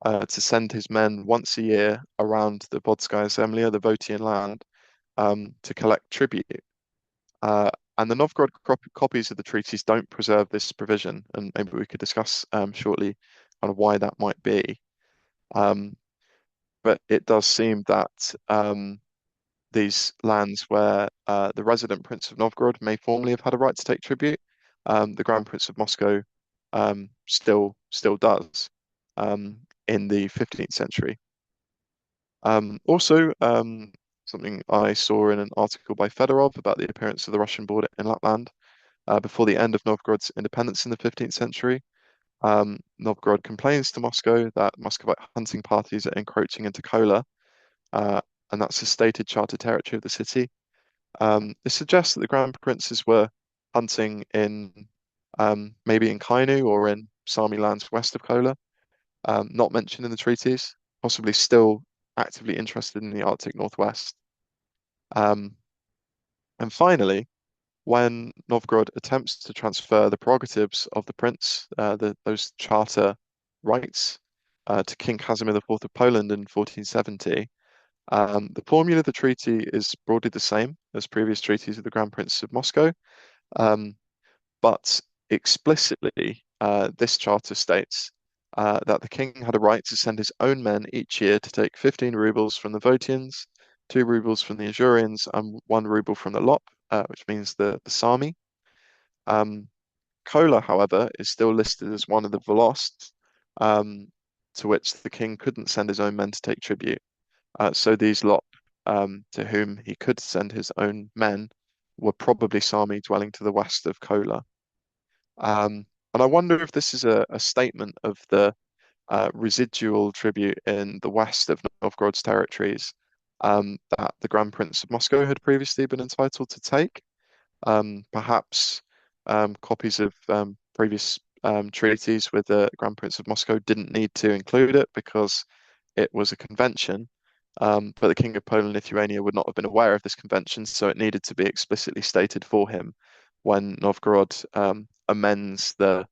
Speaker 1: to send his men once a year around the Vodskaya Zemlya, the Votian land, to collect tribute. And the Novgorod copies of the treaties don't preserve this provision, and maybe we could discuss shortly kind of why that might be. But it does seem that these lands where the resident Prince of Novgorod may formerly have had a right to take tribute, the Grand Prince of Moscow still does in the 15th century. Also, something I saw in an article by Fedorov about the appearance of the Russian border in Lapland before the end of Novgorod's independence in the 15th century. Novgorod complains to Moscow that Muscovite hunting parties are encroaching into Kola, and that's a stated charter territory of the city. This suggests that the Grand Princes were hunting in maybe in Kainu or in Sami lands west of Kola, not mentioned in the treaties, possibly still actively interested in the Arctic Northwest. And finally, when Novgorod attempts to transfer the prerogatives of the prince, those charter rights, to King Casimir IV of Poland in 1470, The formula of the treaty is broadly the same as previous treaties of the Grand Prince of Moscow, um, but explicitly, this charter states that the king had a right to send his own men each year to take 15 rubles from the Votians, 2 rubles from the Asurans, and 1 ruble from the Lop, which means the Sami. Um, Kola, however, is still listed as one of the Volosts, um, to which the king couldn't send his own men to take tribute. So these Lop, to whom he could send his own men, were probably Sami dwelling to the west of Kola. And I wonder if this is a statement of the residual tribute in the west of Novgorod's territories, that the Grand Prince of Moscow had previously been entitled to take. Perhaps copies of previous treaties with the Grand Prince of Moscow didn't need to include it because it was a convention. But the King of Poland and Lithuania would not have been aware of this convention, so it needed to be explicitly stated for him when Novgorod amends the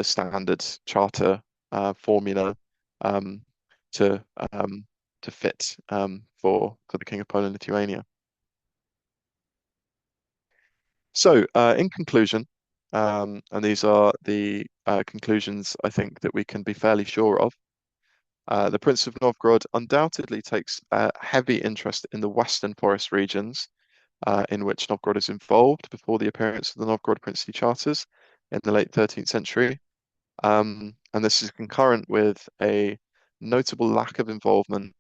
Speaker 1: standard charter formula um, to um, to fit for the King of Poland and Lithuania. So, in conclusion, and these are the conclusions I think that we can be fairly sure of. The Prince of Novgorod undoubtedly takes a heavy interest in the western forest regions in which Novgorod is involved before the appearance of the Novgorod princely charters in the late 13th century. And this is concurrent with a notable lack of involvement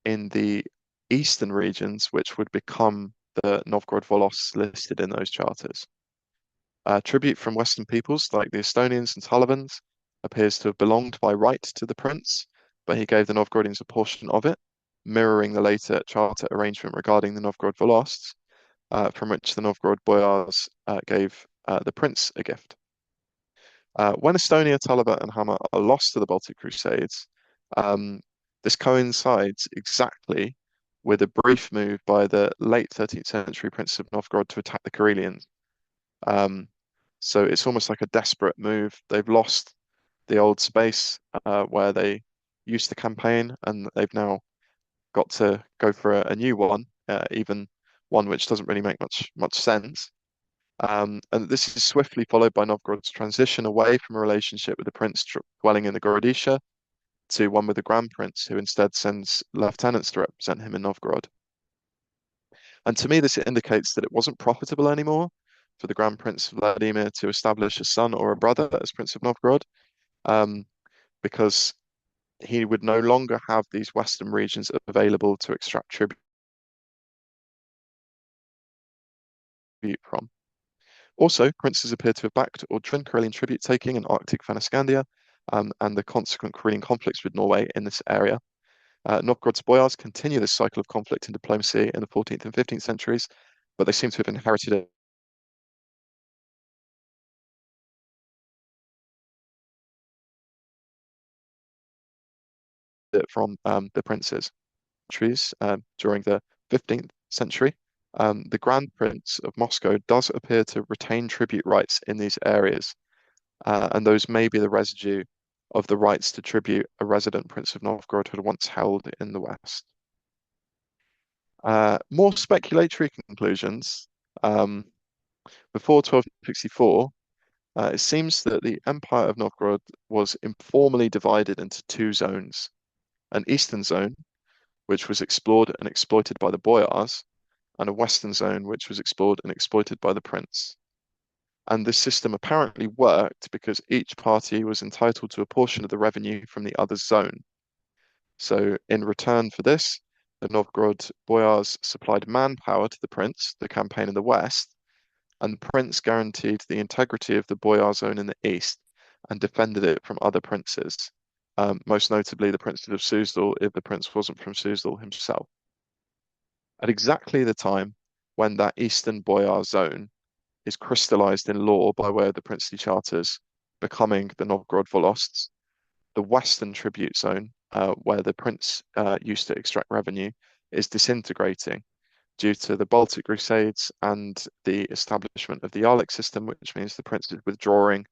Speaker 1: in the eastern regions, which would become the Novgorod Volosts listed in those charters. Tribute from Western peoples like the Estonians and Sullivans appears to have belonged by right to the prince, but he gave the Novgorodians a portion of it, mirroring the later charter arrangement regarding the Novgorod Volosts, from which the Novgorod Boyars gave the prince a gift. When Estonia, Tulava, and Hammer are lost to the Baltic Crusades, um, this coincides exactly with a brief move by the late 13th century Prince of Novgorod to attack the Karelians. So it's almost like a desperate move. They've lost the old space where they used to campaign, and they've now got to go for a new one, even one which doesn't really make much sense. And this is swiftly followed by Novgorod's transition away from a relationship with the prince dwelling in the Gorodisha to one with the Grand Prince, who instead sends lieutenants to represent him in Novgorod. And to me, this indicates that it wasn't profitable anymore for the Grand Prince Vladimir to establish a son or a brother as Prince of Novgorod, um, because he would no longer have these western regions available to extract tribute from. Also, princes appear to have backed or driven Karelian tribute taking in Arctic Fennoscandia, and the consequent Karelian conflicts with Norway in this area. Novgorod's boyars continue this cycle of conflict and diplomacy in the 14th and 15th centuries, but they seem to have inherited it from the princes. During the 15th century, the Grand Prince of Moscow does appear to retain tribute rights in these areas, and those may be the residue of the rights to tribute a resident Prince of Novgorod had once held in the West. More speculatory conclusions. Before 1264, it seems that the Empire of Novgorod was informally divided into two zones: an eastern zone, which was explored and exploited by the boyars, and a western zone, which was explored and exploited by the prince. And this system apparently worked because each party was entitled to a portion of the revenue from the other's zone. So, in return for this, the Novgorod boyars supplied manpower to the prince to campaign in the west, and the prince guaranteed the integrity of the boyar zone in the east and defended it from other princes, most notably the Prince of Suzdal if the prince wasn't from Suzdal himself. At exactly the time when that eastern boyar zone is crystallized in law by way of the princely charters, becoming the Novgorod Volosts, the western tribute zone, where the prince used to extract revenue, is disintegrating due to the Baltic Crusades and the establishment of the Jarlek system, which means the prince is withdrawing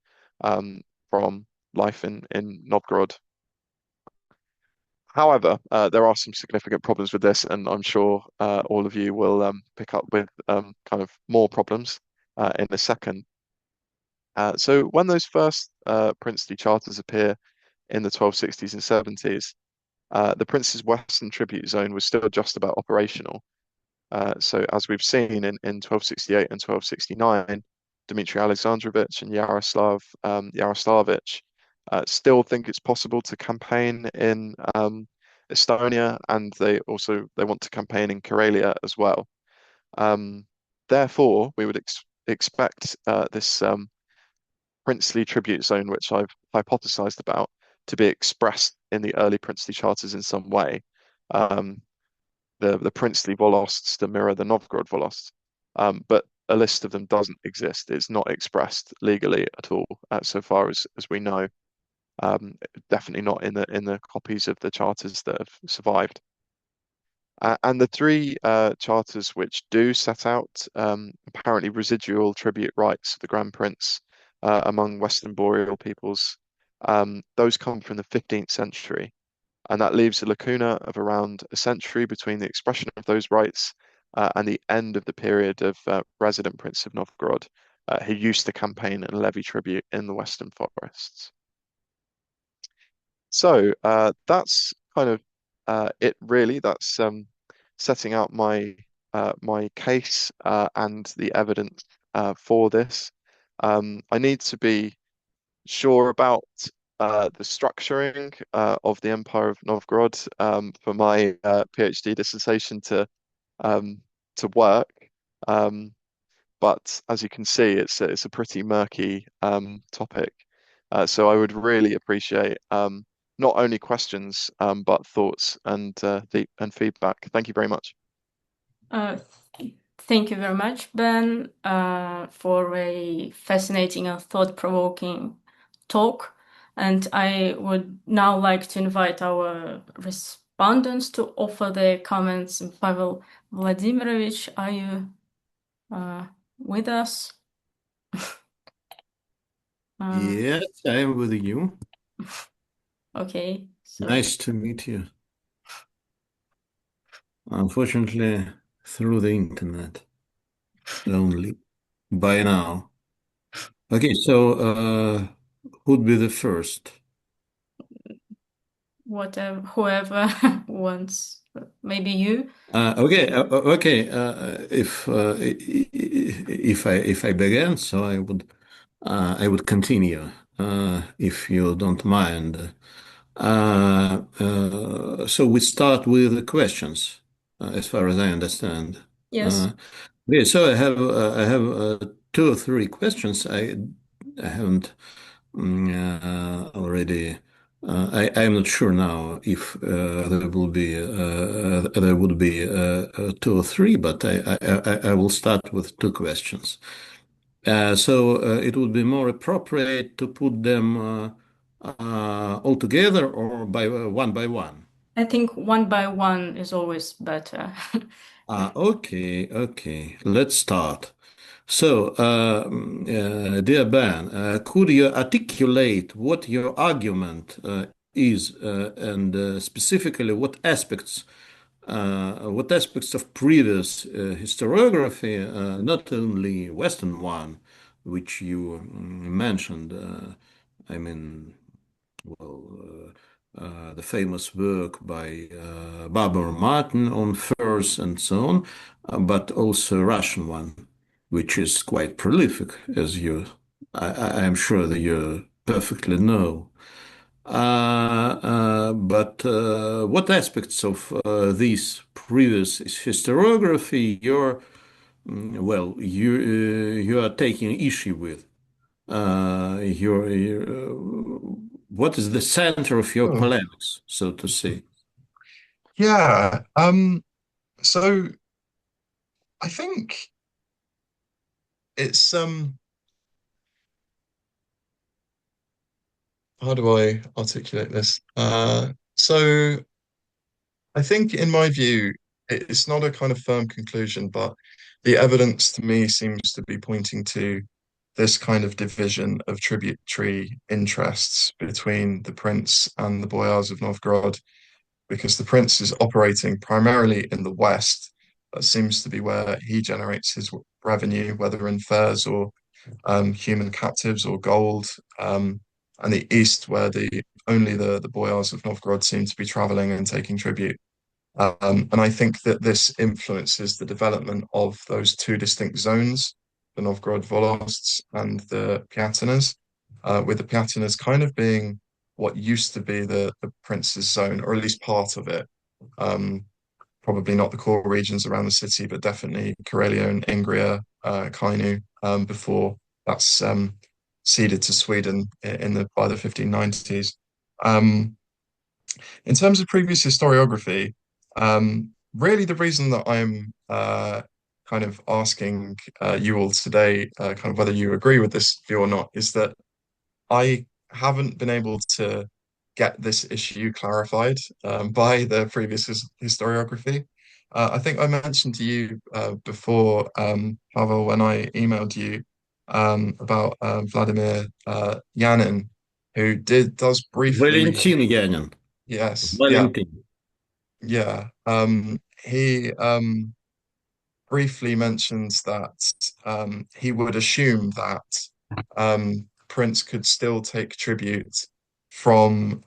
Speaker 1: from life in Novgorod. However, there are some significant problems with this, and I'm sure all of you will pick up with kind of more problems in a second. So when those first princely charters appear in the 1260s and 70s, the prince's western tribute zone was still just about operational. So as we've seen in 1268 and 1269, Dmitry Alexandrovich and Yaroslavich still think it's possible to campaign in Estonia, and they want to campaign in Karelia as well. Therefore, we would expect this princely tribute zone, which I've hypothesized about, to be expressed in the early princely charters in some way. The princely Volosts to mirror the Novgorod Volosts, but a list of them doesn't exist. It's not expressed legally at all, so far as we know. Definitely not in the copies of the charters that have survived. And the three charters which do set out apparently residual tribute rights of the Grand Prince among Western Boreal peoples, those come from the 15th century. And that leaves a lacuna of around a century between the expression of those rights and the end of the period of resident Prince of Novgorod, who used to campaign and levy tribute in the Western forests. So that's kind of it, really. That's setting out my my case and the evidence for this. I need to be sure about the structuring of the Empire of Novgorod for my PhD dissertation to work. But as you can see, it's a pretty murky topic. So I would really appreciate not only questions but thoughts and feedback. Thank you very much.
Speaker 2: Thank you very much, Ben, for a fascinating and thought-provoking talk. And I would now like to invite our respondents to offer their comments. Pavel Vladimirovich, are you with us?
Speaker 3: Yes, I am with you.
Speaker 2: Okay. So
Speaker 3: Nice to meet you. Unfortunately, through the internet only by now. Okay, so who'd be the first?
Speaker 2: whatever, whoever wants, maybe you.
Speaker 3: Okay. If I begin, so I would continue if you don't mind. So we start with the questions, as far as I understand.
Speaker 2: Yes.
Speaker 3: Okay, so I have two or three questions. I haven't already. I am not sure now if there would be two or three, but I will start with two questions. So it would be more appropriate to put them all together or by one.
Speaker 2: I think one by one is always better.
Speaker 3: Okay. Let's start. So, dear Ben, could you articulate what your argument is, and specifically what aspects of previous historiography, not only Western one, which you mentioned, I mean, well, the famous work by Barbara Martin on furs and so on, but also Russian one, which is quite prolific, as I am sure that you perfectly know. But what aspects of this previous historiography you are taking issue with? What is the center of your
Speaker 4: Oh,
Speaker 3: polemics, so to say?
Speaker 4: yeah. So I think it's how do I articulate this? So I think in my view, it's not a kind of firm conclusion, but the evidence to me seems to be pointing to this kind of division of tributary interests between the prince and the boyars of Novgorod. because the prince is operating primarily in the west. That seems to be where he generates his revenue, whether in furs or human captives or gold, and the east, where only the Boyars of Novgorod seem to be traveling and taking tribute. And I think that this influences the development of those two distinct zones, the Novgorod Volosts and the Pyatinas, with the Pyatinas kind of being what used to be the prince's zone, or at least part of it. Probably not the core regions around the city, but definitely Karelia and Ingria, Kainu, before that's ceded to Sweden by the 1590s. In terms of previous historiography, really the reason that I'm kind of asking you all today, kind of whether you agree with this view or not, is that I haven't been able to get this issue clarified by the previous historiography. I think I mentioned to you before, Pavel, when I emailed you about Vladimir Yanin, who does briefly.
Speaker 3: Valentin Yanin.
Speaker 4: Yes.
Speaker 3: Valentin.
Speaker 4: Yeah. He briefly mentions that he would assume that Prince could still take tribute from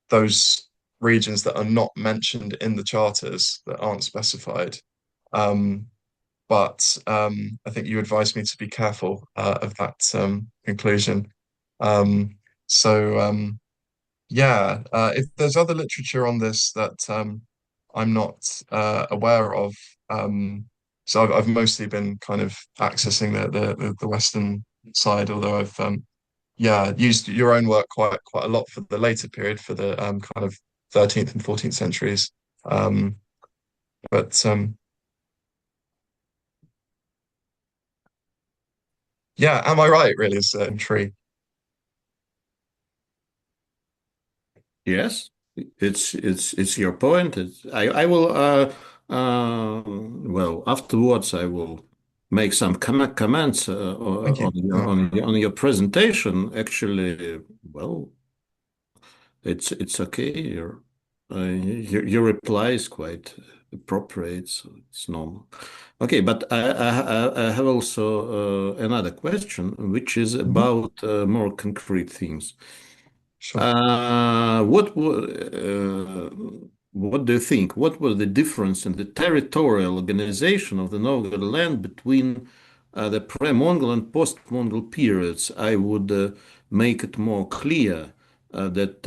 Speaker 4: those regions that are not mentioned in the charters, that aren't specified. But I think you advised me to be careful of that conclusion. Yeah, if there's other literature on this that I'm not aware of, so I've mostly been kind of accessing the Western side, although I've used your own work quite a lot for the later period, for the kind of 13th and 14th centuries. But yeah, am I right? Really, is intrigue.
Speaker 3: Yes, it's your point. I will well, afterwards I will make some comments on your presentation. Actually, well, it's okay. Your reply is quite appropriate, so it's normal. Okay, but I have also another question, which is about more concrete things.
Speaker 4: Sure.
Speaker 3: What do you think? What was the difference in the territorial organization of the Novgorod land between the pre-Mongol and post-Mongol periods? I would make it more clear that,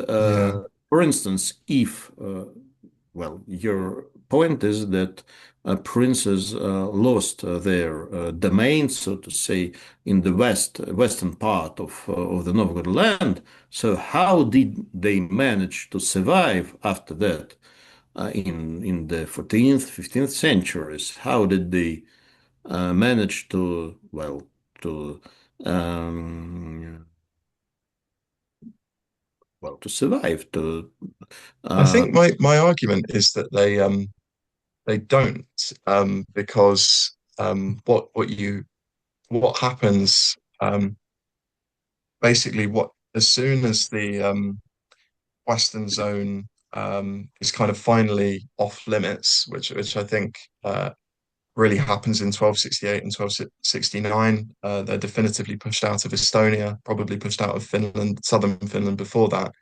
Speaker 3: for instance, if, well, your point is that princes lost their domains, so to say, in the western part of the Novgorod land. So how did they manage to survive after that in the 14th, 15th centuries? How did they manage to, well, to survive?
Speaker 4: I think my argument is that they don't, because what happens, basically, as soon as the Western zone is kind of finally off limits, which I think really happens in 1268 and 1269. They're definitively pushed out of Estonia, probably pushed out of Finland, southern Finland before that.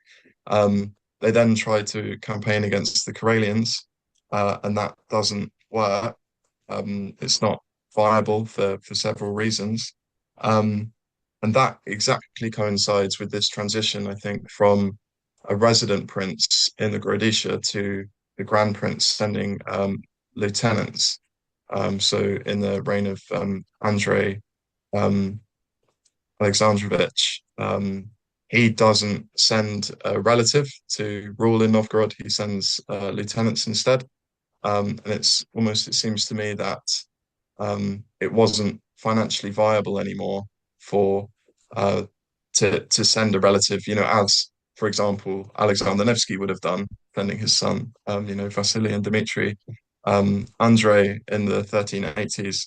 Speaker 4: They then try to campaign against the Karelians, and that doesn't work. It's not viable for several reasons. And that exactly coincides with this transition, I think, from a resident prince in the Grodisha to the Grand Prince sending lieutenants. So in the reign of Andrei Alexandrovich, he doesn't send a relative to rule in Novgorod. He sends lieutenants instead. And it seems to me that it wasn't financially viable anymore to send a relative, as, for example, Alexander Nevsky would have done, sending his son, Vasily and Dmitry. Andrei in the 1380s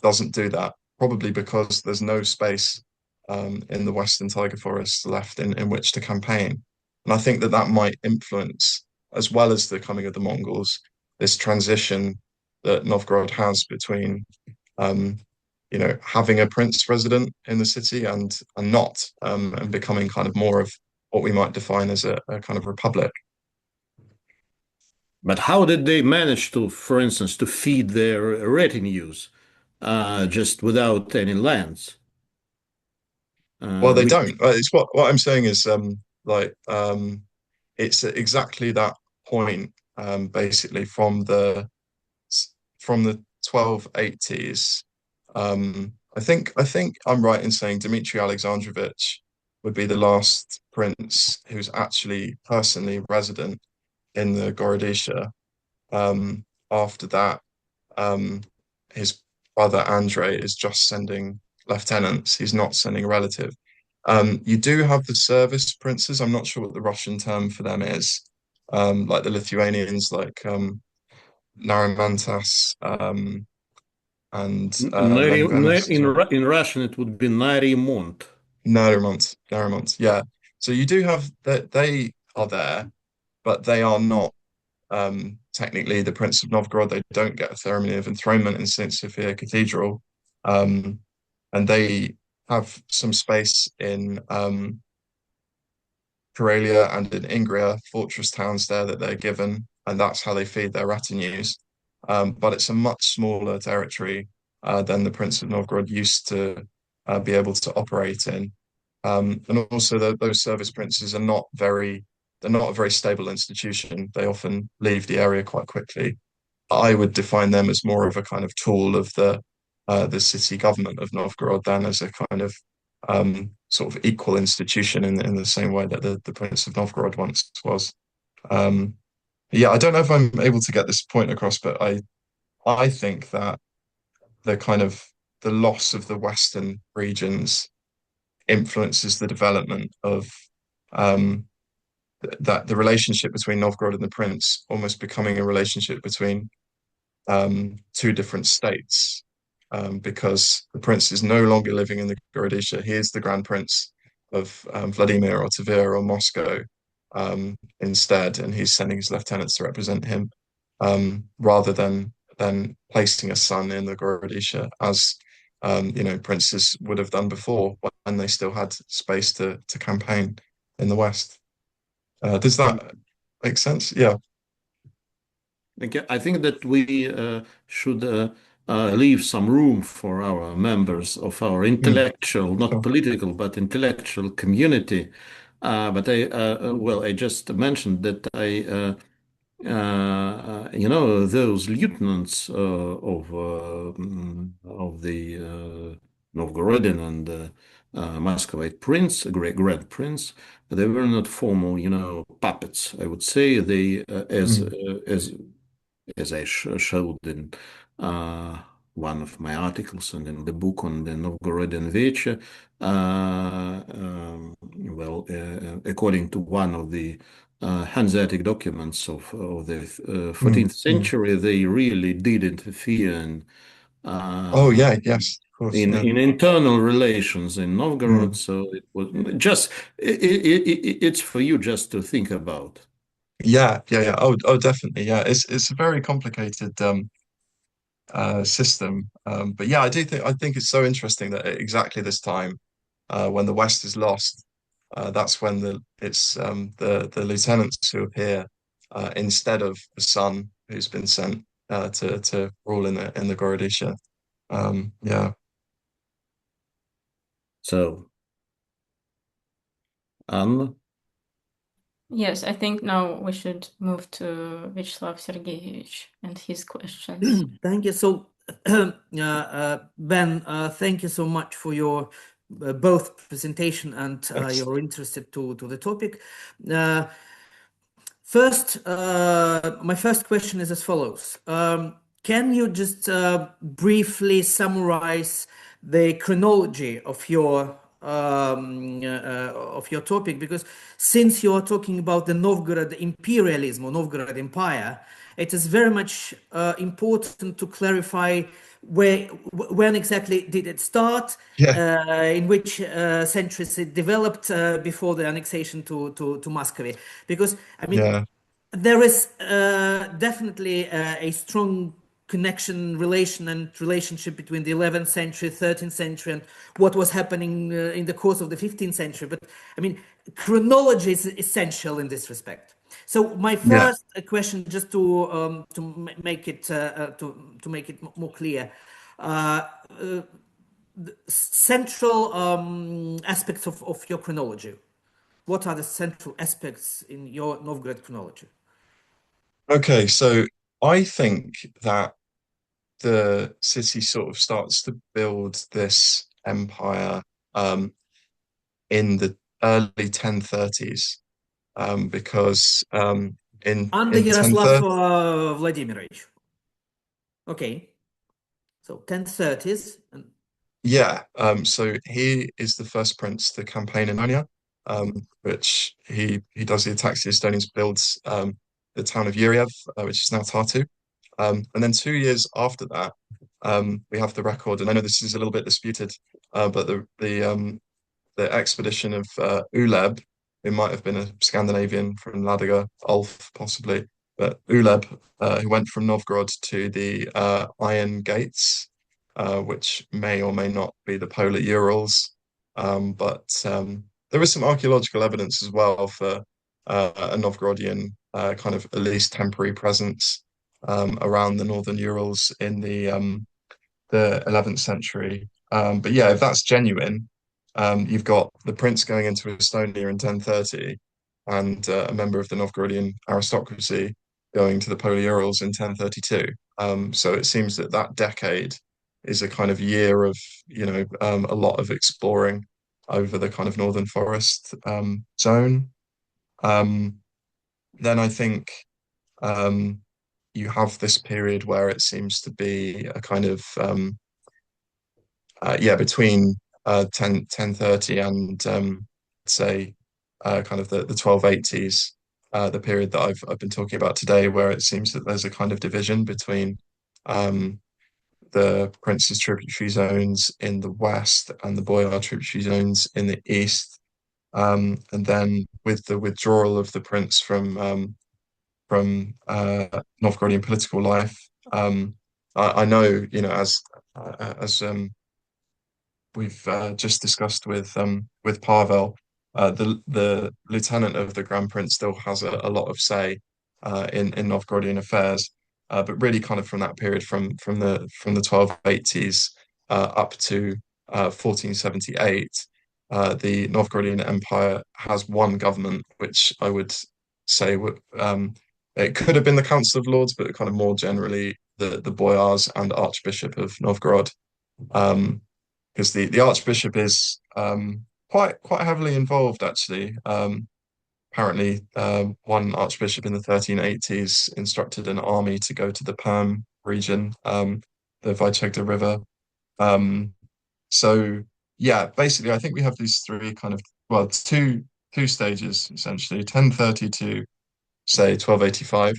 Speaker 4: doesn't do that, probably because there's no space in the Western Tiger Forests left in which to campaign. And I think that might influence, as well as the coming of the Mongols, this transition that Novgorod has between having a prince resident in the city and not, and becoming kind of more of what we might define as a kind of republic.
Speaker 3: But how did they manage to, for instance, to feed their retinues just without any lands?
Speaker 4: Well, they don't. It's what I'm saying is it's exactly that point, basically from the 1280s. I think I'm right in saying Dmitry Alexandrovich would be the last prince who's actually personally resident in the Gorodecia. After that, his brother Andrei is just sending lieutenants. He's not sending a relative. You do have the service princes. I'm not sure what the Russian term for them is. Like the Lithuanians, like Narimantas, and
Speaker 3: in Russian it would be Narimont.
Speaker 4: Narimont, yeah. So you do have that. They are there, but they are not technically the Prince of Novgorod. They don't get a ceremony of enthronement in St. Sophia Cathedral, and they have some space in Karelia and in Ingria, fortress towns there that they're given, and that's how they feed their retinues. But it's a much smaller territory than the Prince of Novgorod used to be able to operate in. And also those service princes are they're not a very stable institution. They often leave the area quite quickly. I would define them as more of a kind of tool of the city government of Novgorod than as a kind of sort of equal institution in the same way that the Prince of Novgorod once was. Yeah, I don't know if I'm able to get this point across, but I think that the loss of the Western regions influences the development of that the relationship between Novgorod and the Prince almost becoming a relationship between two different states, because the Prince is no longer living in the Gorodecia. He is the Grand Prince of Vladimir or Tver or Moscow instead, and he's sending his lieutenants to represent him, rather than placing a son in the Gorodecia as princes would have done before when they still had space to campaign in the West. Does that make sense? Yeah.
Speaker 3: I think that we should leave some room for our members of our intellectual, not political, but intellectual community. But I just mentioned that those lieutenants of the Novgorodian and Muscovite prince, Grand Prince, they were not formal, puppets. I would say they, as I showed in one of my articles and in the book on the Novgorodian Veche, according to one of the Hanseatic documents of the 14th century, they really did interfere in in internal relations in Novgorod. So it was just it's for you just to think about.
Speaker 4: Yeah. Oh, definitely. Yeah, it's a very complicated system. But yeah, I think it's so interesting that at exactly this time, when the West is lost, that's when it's the lieutenants who appear instead of the son who's been sent to rule in the Gorodecia. Yeah.
Speaker 3: So, Anna?
Speaker 2: Yes, I think now we should move to Vyacheslav Sergeyevich and his questions.
Speaker 5: Thank you. So, Ben, thank you so much for your both presentation and your interest to the topic. First, my first question is as follows. Can you just briefly summarize the chronology of your of your topic, because since you are talking about the Novgorod imperialism or Novgorod Empire, it is very much important to clarify when exactly did it start, in which centuries it developed before the annexation to Muscovy. Because, I mean, there is definitely a strong relationship between the 11th century, 13th century, and what was happening in the course of the 15th century. But I mean, chronology is essential in this respect. So my first question, just to make it more clear, the central aspects of your chronology. What are the central aspects in your Novgorod chronology?
Speaker 4: Okay, so I think that the city sort of starts to build this empire in the early 1030s, because in
Speaker 5: Under
Speaker 4: 1030,
Speaker 5: Yaroslav Vladimirovich. Okay, so 1030s.
Speaker 4: So he is the first prince to campaign in Ionia, which he does the attacks the Estonians, builds the town of Yuriev, which is now Tartu. And then 2 years after that, we have the record, and I know this is a little bit disputed, but the expedition of Uleb, who might have been a Scandinavian from Ladoga, Ulf possibly, but Uleb, who went from Novgorod to the Iron Gates, which may or may not be the polar Urals, but there is some archaeological evidence as well for a Novgorodian kind of at least temporary presence around the northern Urals in the 11th century. But yeah, if that's genuine, you've got the prince going into Estonia in 1030 and a member of the Novgorodian aristocracy going to the Polar Urals in 1032. So it seems that that decade is a kind of year of, a lot of exploring over the kind of northern forest zone. Then I think you have this period where it seems to be a kind of between 1030 and say kind of the 1280s, the period that I've been talking about today, where it seems that there's a kind of division between the prince's tributary zones in the west and the boyar tributary zones in the east. And then with the withdrawal of the prince from Novgorodian political life, I know, as we've just discussed with Pavel, the lieutenant of the Grand Prince still has a lot of say in Novgorodian affairs, but really kind of from that period from the 1280s up to 1478, the Novgorodian Empire has one government, which I would say it could have been the Council of Lords, but kind of more generally the Boyars and Archbishop of Novgorod. Because the Archbishop is quite heavily involved, actually. Apparently, one Archbishop in the 1380s instructed an army to go to the Perm region, the Viacheslav River. So yeah, basically, I think we have these three kind of, well, two stages essentially, 1030 to say 1285.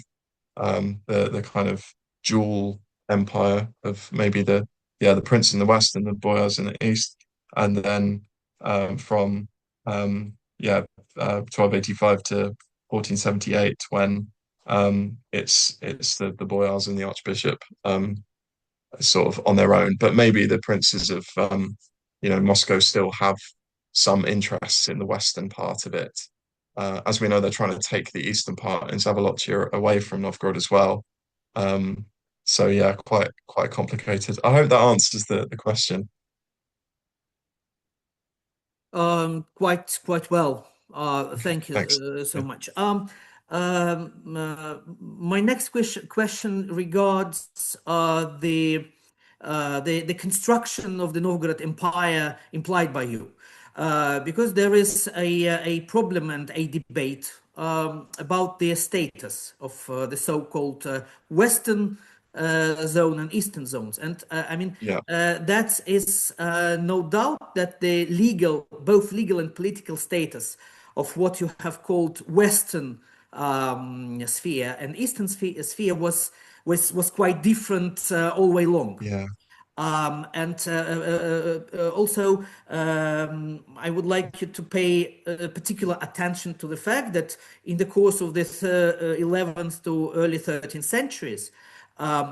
Speaker 4: The kind of dual empire of maybe the prince in the west and the boyars in the east, and then from 1285 to 1478 when it's the boyars and the archbishop sort of on their own, but maybe the princes of Moscow still have some interests in the western part of it. As we know, they're trying to take the eastern part in Zavolotchia away from Novgorod as well. So yeah, quite complicated. I hope that answers the question.
Speaker 5: Quite well. Thank you
Speaker 4: Thanks.
Speaker 5: so much. My next question regards the construction of the Novgorod Empire implied by you, because there is a problem and a debate about the status of the so-called Western zone and eastern zones. And I mean,
Speaker 4: Yeah.
Speaker 5: that is no doubt that the both legal and political status of what you have called Western sphere and Eastern sphere was quite different all the way long.
Speaker 4: Yeah.
Speaker 5: Also, I would like you to pay particular attention to the fact that in the course of the 11th to early 13th centuries,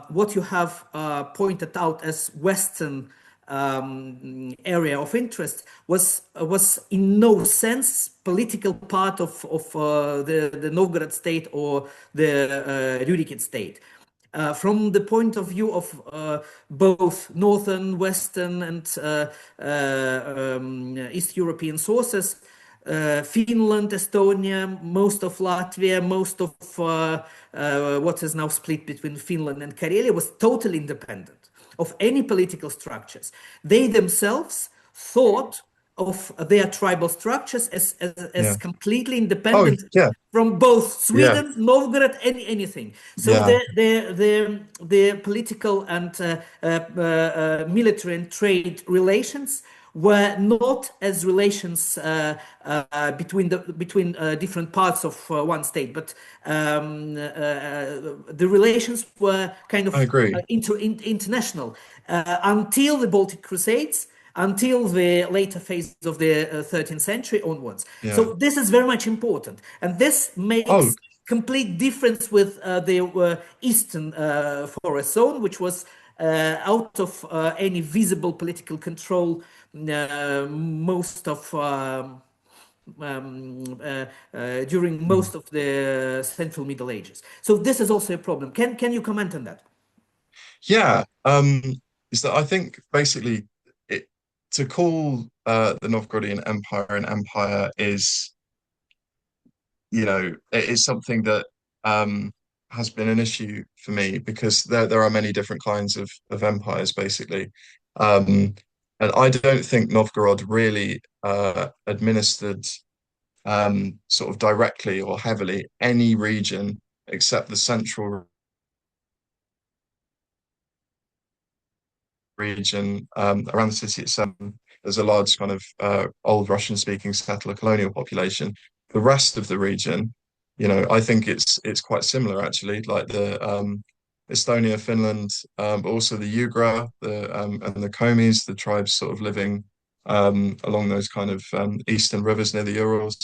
Speaker 5: what you have pointed out as Western area of interest was in no sense political part of the Novgorod state or the Rurikid state. From the point of view of both northern, western, and East European sources, Finland, Estonia, most of Latvia, most of what is now split between Finland and Karelia was totally independent of any political structures. They themselves thought of their tribal structures as completely independent from both Sweden, Novgorod, anything. So the political and military and trade relations were not as relations between different parts of one state, but the relations were kind of international until the Baltic Crusades, until the later phase of the 13th century onwards. So this is very much important, and this makes complete difference with the eastern forest zone, which was out of any visible political control most of during most of the Central Middle Ages. So this is also a problem. Can you comment on that?
Speaker 4: Yeah, is that I think basically to call the Novgorodian Empire an empire is, it is something that has been an issue for me, because there are many different kinds of empires, basically. And I don't think Novgorod really administered sort of directly or heavily any region except the central region around the city itself. There's a large kind of old Russian-speaking settler colonial population. The rest of the region, I think it's quite similar, actually, like the Estonia, Finland, but also the Ugra, and the Komis, the tribes sort of living along those kind of eastern rivers near the Urals.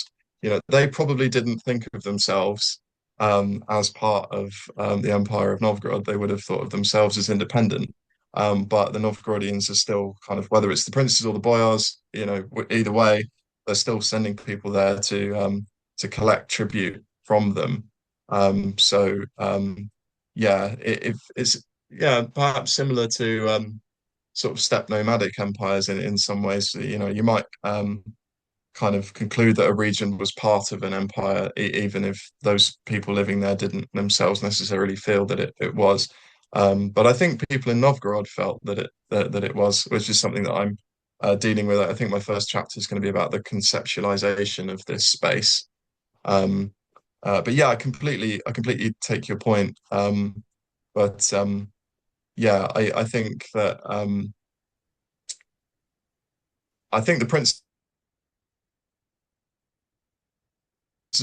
Speaker 4: They probably didn't think of themselves as part of the Empire of Novgorod. They would have thought of themselves as independent. But the Novgorodians are still kind of, whether it's the princes or the boyars, either way, they're still sending people there to collect tribute from them. It's perhaps similar to sort of steppe nomadic empires in some ways. You might kind of conclude that a region was part of an empire, even if those people living there didn't themselves necessarily feel that it was. But I think people in Novgorod felt that it was, which is something that I'm dealing with. I think my first chapter is going to be about the conceptualization of this space. But yeah, I completely take your point. I think that I think the princes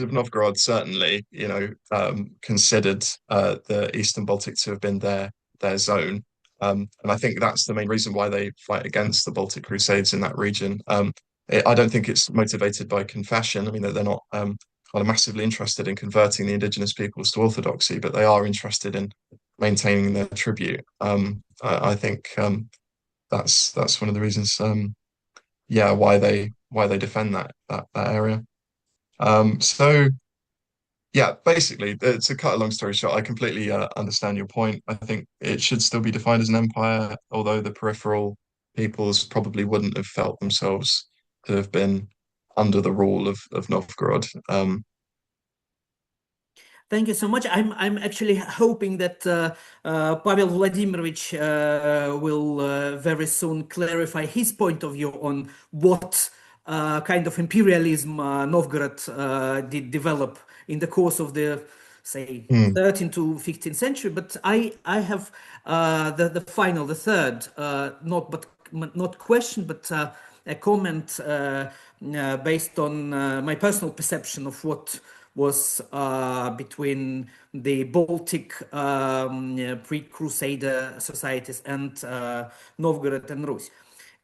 Speaker 4: of Novgorod certainly, considered the Eastern Baltic to have been their zone. And I think that's the main reason why they fight against the Baltic Crusades in that region. I don't think it's motivated by confession. I mean, they're not kind of massively interested in converting the indigenous peoples to Orthodoxy, but they are interested in maintaining their tribute. I think that's one of the reasons, why they defend that area. Basically, to cut a long story short, I completely understand your point. I think it should still be defined as an empire, although the peripheral peoples probably wouldn't have felt themselves to have been under the rule of Novgorod.
Speaker 5: Thank you so much. I'm actually hoping that Pavel Vladimirovich will very soon clarify his point of view on what kind of imperialism Novgorod did develop in the course of the say,
Speaker 4: Mm.
Speaker 5: 13th to 15th century. But I have the third, not question, but a comment based on my personal perception of what was between the Baltic pre-Crusader societies and Novgorod and Rus.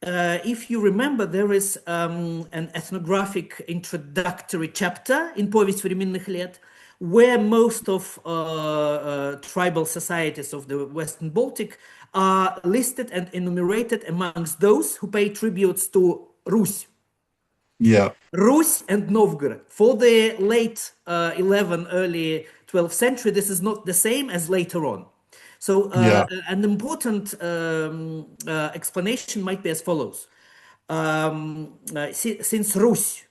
Speaker 5: If you remember, there is an ethnographic introductory chapter in Повесть временных лет, where most of tribal societies of the Western Baltic are listed and enumerated amongst those who pay tributes to Rus.
Speaker 4: Yeah.
Speaker 5: Rus and Novgorod. For the late 11th, early 12th century, this is not the same as later on. So an important explanation might be as follows. Since Rus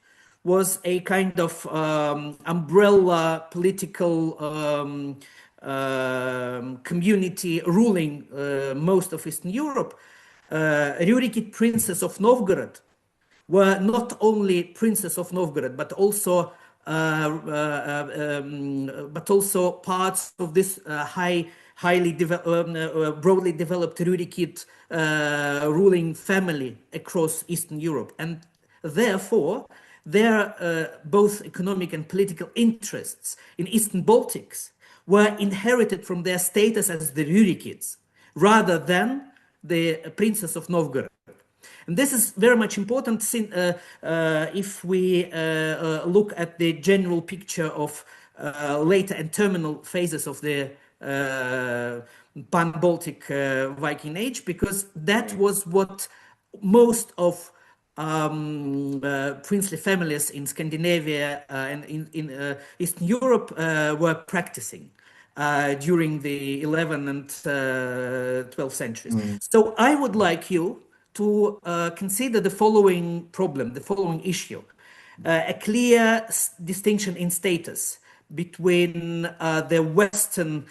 Speaker 5: was a kind of umbrella political community ruling most of Eastern Europe, Rurikid princes of Novgorod were not only princes of Novgorod, but also parts of this broadly developed Rurikid ruling family across Eastern Europe, and therefore their both economic and political interests in Eastern Baltics were inherited from their status as the Rurikids, rather than the princes of Novgorod. And this is very much important if we look at the general picture of later and terminal phases of the Pan-Baltic Viking Age, because that was what most of princely families in Scandinavia and in Eastern Europe were practicing during the 11th and 12th centuries. So I would like you to consider the following problem, the following issue. A clear distinction in status between the Western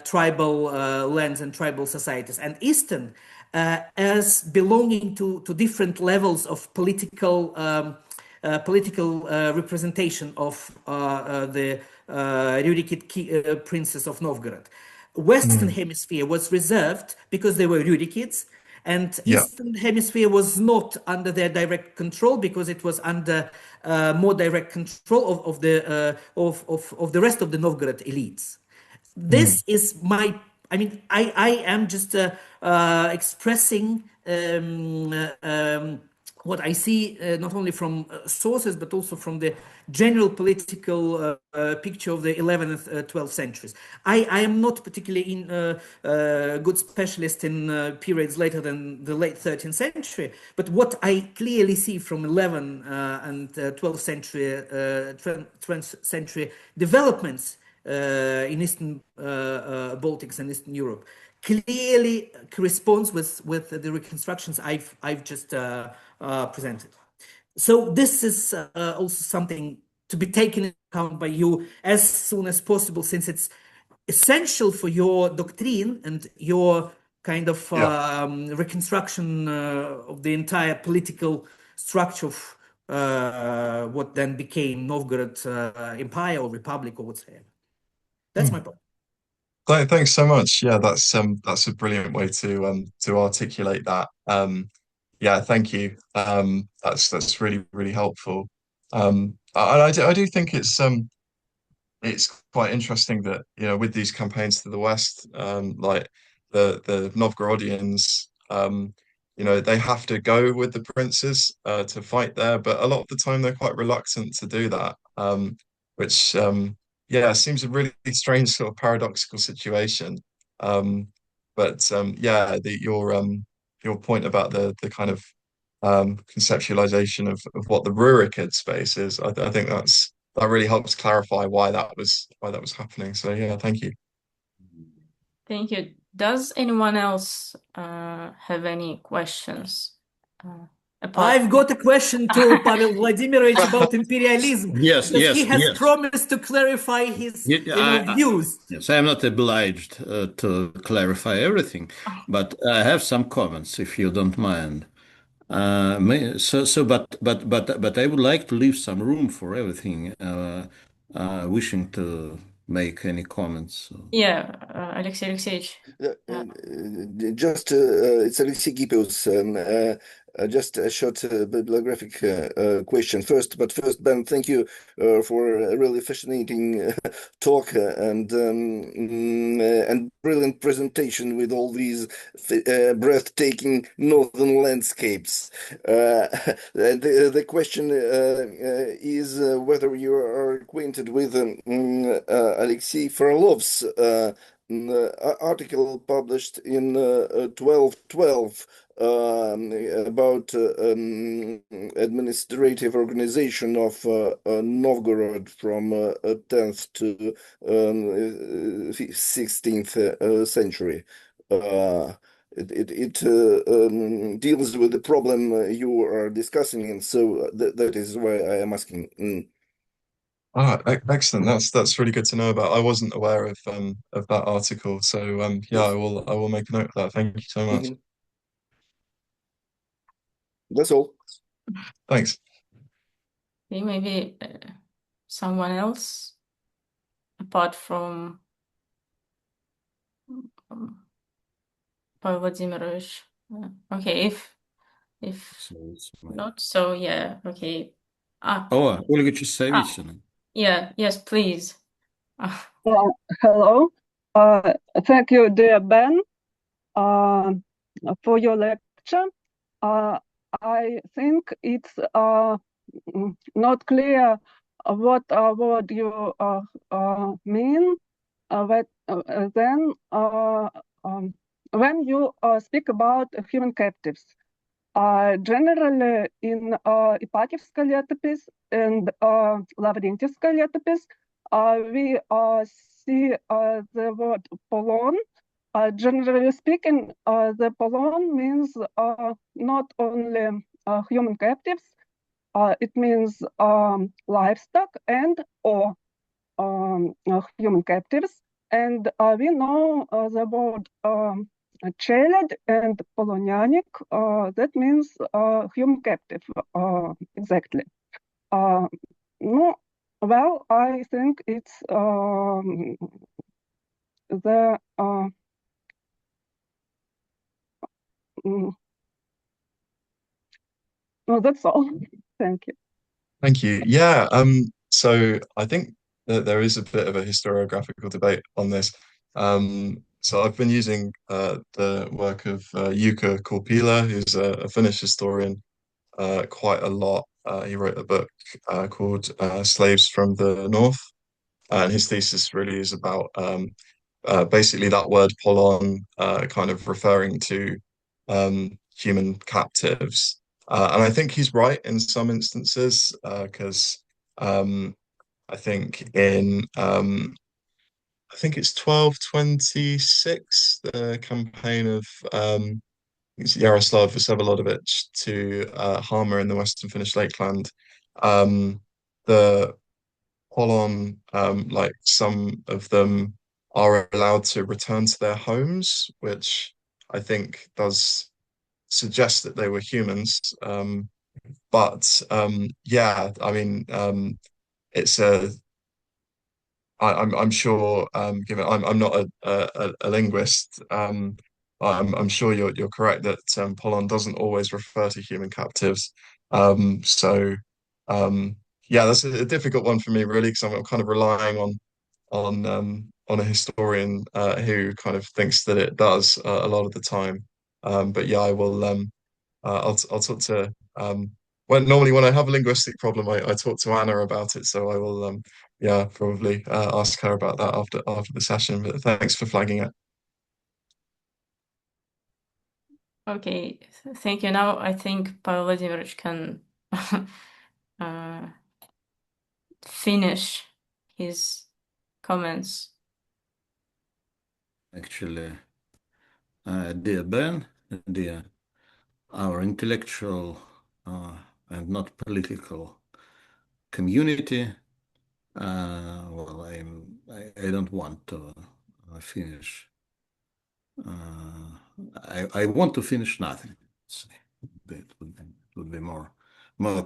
Speaker 5: tribal lands and tribal societies and Eastern as belonging to different levels of political representation of the Rurikid princes of Novgorod. Western hemisphere was reserved because they were Rurikids, and Eastern hemisphere was not under their direct control because it was under more direct control of the rest of the Novgorod elites. This is my, I am just expressing what I see not only from sources but also from the general political picture of the 11th and 12th centuries. I am not particularly good specialist in periods later than the late 13th century, but what I clearly see from 11th and 12th century developments in Eastern Baltics and Eastern Europe clearly corresponds with the reconstructions I've just presented. So this is also something to be taken into account by you as soon as possible, since it's essential for your doctrine and your kind of reconstruction of the entire political structure of what then became Novgorod Empire or Republic or whatsoever. That's my point.
Speaker 4: Thanks so much. Yeah, that's a brilliant way to articulate that. Yeah, thank you. That's really, really helpful. I do think it's quite interesting that, with these campaigns to the west, like the Novgorodians, they have to go with the princes to fight there, but a lot of the time they're quite reluctant to do that, which seems a really strange sort of paradoxical situation. Your point about the kind of conceptualization of what the Rurikid space is, I think that really helps clarify why that was happening. So yeah, thank you.
Speaker 2: Thank you. Does anyone else have any questions?
Speaker 5: I've got a question to Pavel Vladimirovich about imperialism.
Speaker 3: Yes,
Speaker 5: he has
Speaker 3: yes.
Speaker 5: promised to clarify his views.
Speaker 3: Yes, I am not obliged to clarify everything, but I have some comments, if you don't mind. But I would like to leave some room for everything wishing to make any comments.
Speaker 2: Yeah, Alexey Alexeyevich.
Speaker 6: Just it's Alexey Gipius. Just a short bibliographic question first. But first, Ben, thank you for a really fascinating talk and brilliant presentation with all these breathtaking northern landscapes. And the question is whether you are acquainted with Alexei Frolov's article published in 1212 about administrative organization of Novgorod from 10th to 16th century. It deals with the problem you are discussing, and so that is why I am asking.
Speaker 4: Excellent. That's really good to know about. I wasn't aware of that article, so yeah, I will make a note of that. Thank you so much.
Speaker 6: That's all.
Speaker 4: Thanks.
Speaker 2: Okay, maybe someone else apart from Pavel Vladimirovich. Okay, if not, so yeah, okay.
Speaker 3: Ольга Часовицына.
Speaker 2: Yeah, yes, please.
Speaker 7: Hello. Thank you, dear Ben, for your lecture. I think it's not clear what you mean when you speak about human captives. Generally, in Ипатьевская летопись and Lavrentievская летопись, we see the word polon. Generally speaking, the polon means not only human captives, it means livestock and or human captives. And we know the word chelad and polonianic, that means human captive, exactly. No, well, I think it's the no, that's all. Thank you.
Speaker 4: Thank you. Yeah. So I think that there is a bit of a historiographical debate on this. So I've been using the work of Jukka Korpila, who's a Finnish historian, quite a lot. He wrote a book called Slaves from the North, and his thesis really is about basically that word polon, kind of referring to human captives. And I think he's right in some instances, because I think in I think it's 1226, the campaign of it's Yaroslav Vsevolodovich to Hama in the Western Finnish Lakeland. The polon, like some of them are allowed to return to their homes, which I think does suggest that they were humans. But yeah, I mean, it's I'm sure, given I'm not a linguist, I'm sure you're correct that polon doesn't always refer to human captives. So yeah, that's a difficult one for me really, because I'm kind of relying on a historian who kind of thinks that it does a lot of the time. But yeah, I will I'll talk to normally when I have a linguistic problem, I talk to Anna about it. So I will yeah, probably ask her about that after the session. But thanks for flagging it.
Speaker 2: Okay, thank you. Now I think Pavel Vladimirovich can finish his comments.
Speaker 3: Actually, dear Ben, dear our intellectual and not political community, well, I don't want to finish. I want to finish nothing. That would be more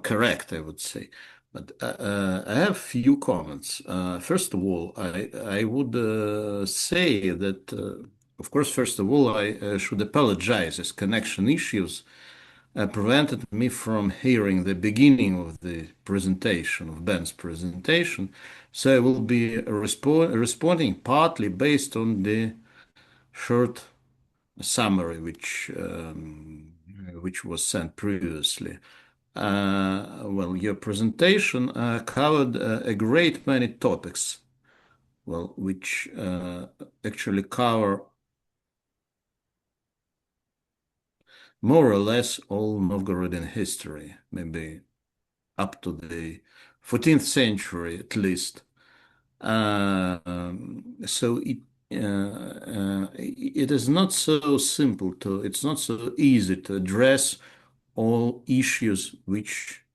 Speaker 3: correct, I would say. But I have few comments. First of all, I would say that, of course, first of all, I should apologize as connection issues prevented me from hearing the beginning of the presentation, of Ben's presentation. So I will be responding partly based on the short summary which was sent previously. Well, your presentation covered a great many topics, well, which actually cover more or less all Novgorodian history, maybe up to the 14th century at least. So it is not so simple it's not so easy to address all issues which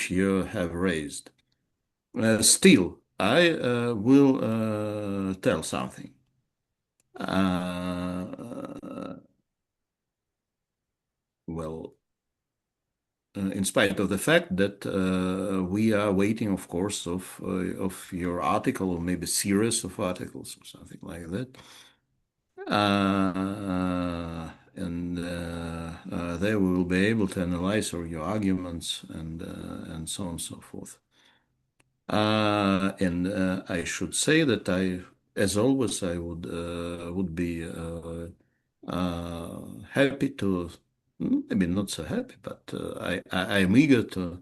Speaker 3: you have raised. Still, I will tell something. Well, in spite of the fact that we are waiting, of course, of your article or maybe series of articles or something like that. And there we will be able to analyze all your arguments and so on and so forth. And I should say that as always, I would be happy to, maybe not so happy, but I'm eager to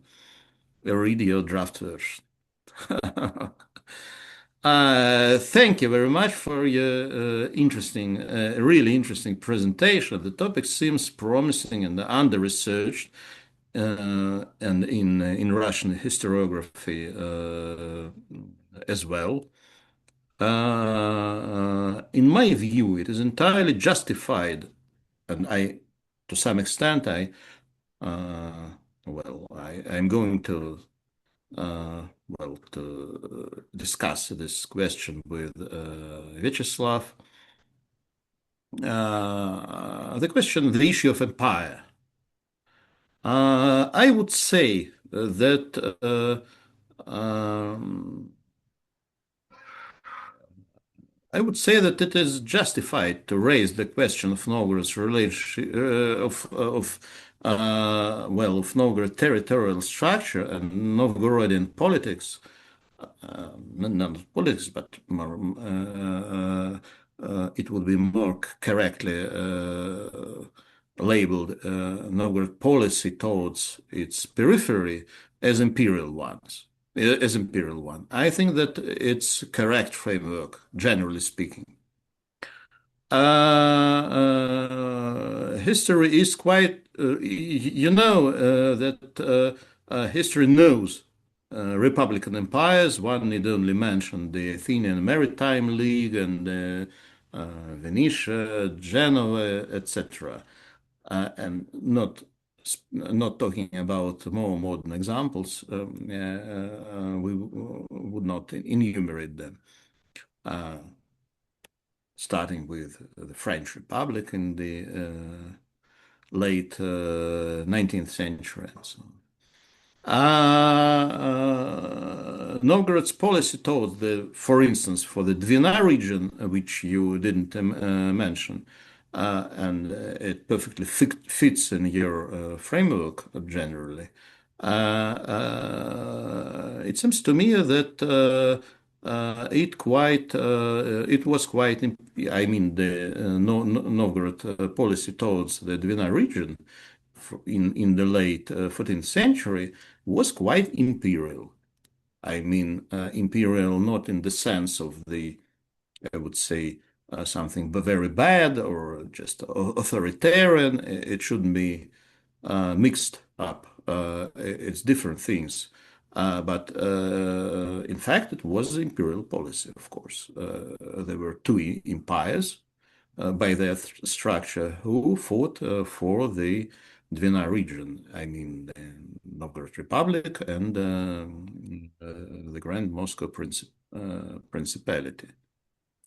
Speaker 3: read your draft version. Thank you very much for your really interesting presentation. The topic seems promising and under-researched, and in Russian historiography as well. In my view, it is entirely justified, and to some extent, I'm going to discuss this question with Vyacheslav. The issue of empire. I would say that it is justified to raise the question of Novgorod's relationship of Novgorod territorial structure and Novgorodian politics. Not politics, but more, it would be more correctly labeled Novgorod policy towards its periphery as imperial one. I think that it's a correct framework, generally speaking. History is quite, that history knows republican empires. One need only mention the Athenian Maritime League and Venetia, Genoa, etc. And not talking about more modern examples, we would not enumerate them. Starting with the French Republic in the late 19th century and so on. Novgorod's policy towards for instance, for the Dvina region, which you didn't mention, and it perfectly fits in your framework generally. It seems to me that it was quite, I mean, the Novgorod policy towards the Dvina region in the late 14th century was quite imperial. I mean, imperial not in the sense of I would say, something very bad or just authoritarian. It shouldn't be mixed up. It's different things. But in fact, it was imperial policy, of course. There were two empires by their structure who fought for the Dvina region. I mean, the Novgorod Republic and the Grand Moscow Principality.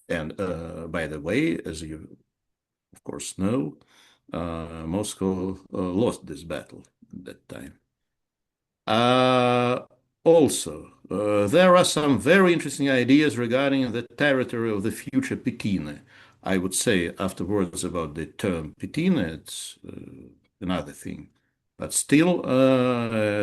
Speaker 3: And by the way, as you of course know, Moscow lost this battle at that time. Also, there are some very interesting ideas regarding the territory of the future Pytiny. I would say afterwards about the term Pytiny, it's another thing. But still,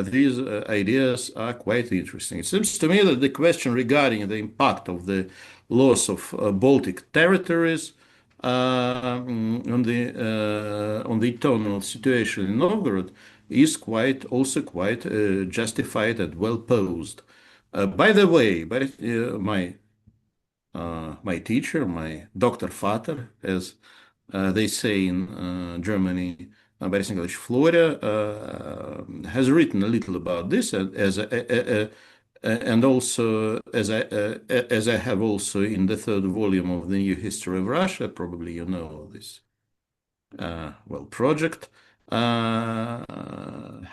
Speaker 3: these ideas are quite interesting. It seems to me that the question regarding the impact of the loss of Baltic territories on the internal situation in Novgorod is also quite justified and well posed. By the way, my teacher, my Dr. Vater, as they say in Germany, Boris English Flora, has written a little about this, and also as I have also in the third volume of the New History of Russia. Probably you know this project.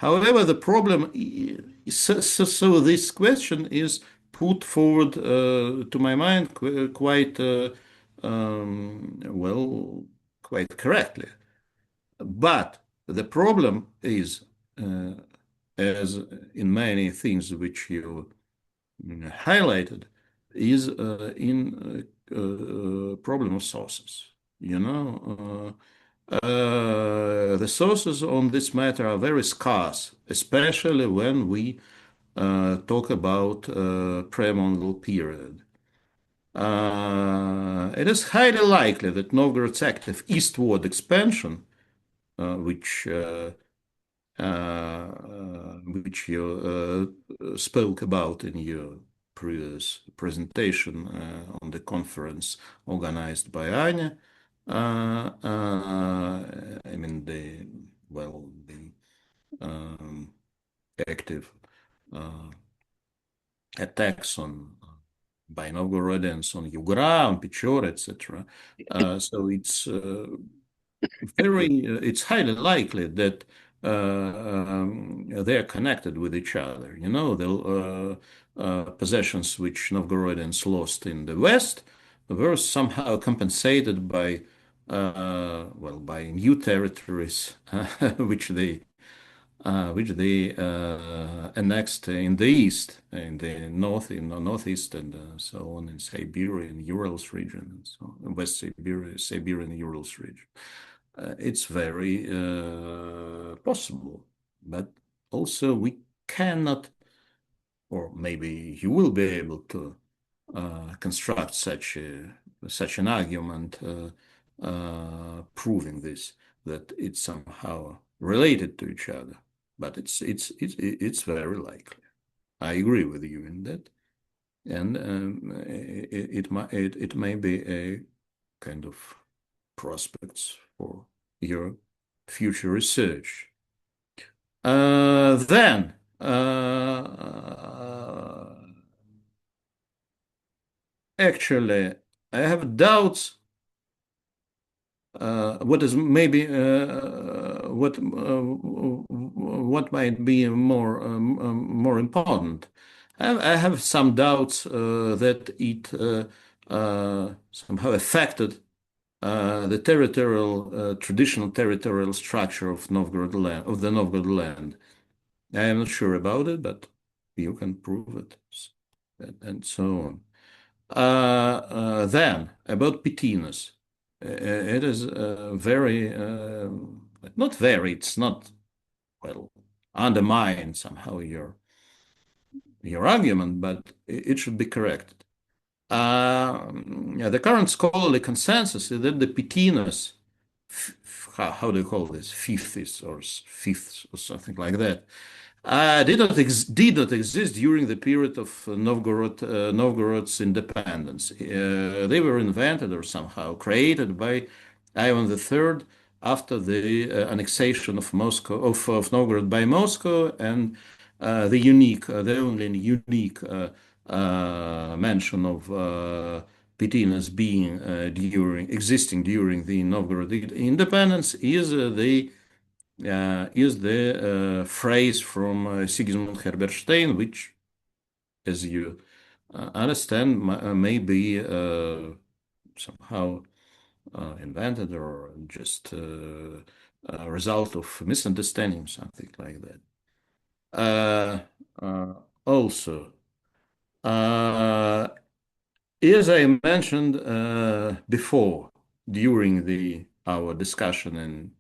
Speaker 3: However, the problem is, so this question is put forward to my mind quite quite correctly. But the problem is, as in many things which you highlighted, is in problem of sources. The sources on this matter are very scarce, especially when we talk about pre-Mongol period. It is highly likely that Novgorod's active eastward expansion, which you spoke about in your previous presentation on the conference organized by Anya, I mean the active attacks by Novgorodians on Yugra, on Pechor, etc. So it's it's highly likely that they are connected with each other. The possessions which Novgorodians lost in the west were somehow compensated by new territories which they annexed in the east, in the northeast, and so on, in Siberia, in Urals region, and so on, West Siberia, and Urals region. It's very possible, but also we cannot, or maybe you will be able to construct such an argument proving this, that it's somehow related to each other. But it's very likely. I agree with you in that, and it may be a kind of prospects for your future research. Then actually, I have doubts. What might be more important? I have some doubts that it somehow affected the traditional territorial structure of Novgorod land, of the Novgorod land. I am not sure about it, but you can prove it, and so on. Then about Pyatinas. It is it's not, undermine somehow your argument, but it should be corrected. The current scholarly consensus is that the Pyatinas, how do you call this, fifth or something like that, did not exist during the period of Novgorod's independence. They were invented or somehow created by Ivan III after the annexation of Moscow, of Novgorod by Moscow, and the only unique mention of Pyatinas being existing during the Novgorod independence is the phrase from Sigismund Herberstein, which, as you understand, may be somehow invented or just a result of misunderstanding, something like that. Also, as I mentioned before during our discussion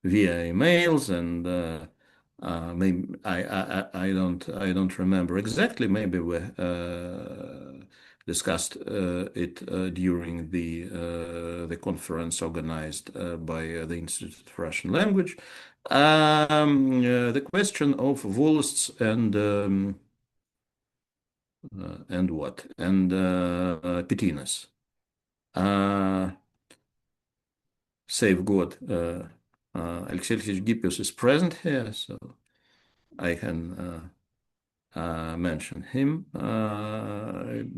Speaker 3: via emails, and maybe I don't remember exactly. Maybe we discussed it during the conference organized by the Institute of Russian Language. The question of Volosts and Pyatinas. Save God. Alexey Alexeyevich Gippius is present here, so I can mention him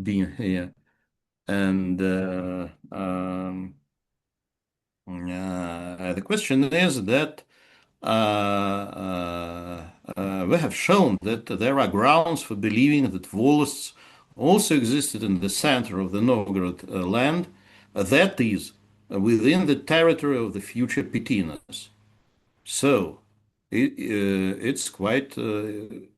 Speaker 3: being here. And the question is that we have shown that there are grounds for believing that Volosts also existed in the center of the Novgorod land, that is, within the territory of the future Pyatinas. So it's quite.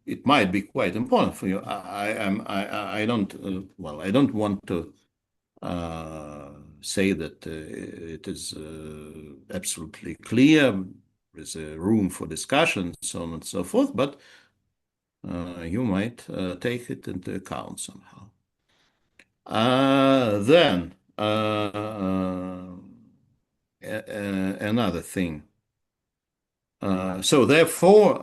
Speaker 3: It might be quite important for you. I don't want to say that it is absolutely clear. There's a room for discussion, so on and so forth, but you might take it into account somehow. Then another thing. So therefore,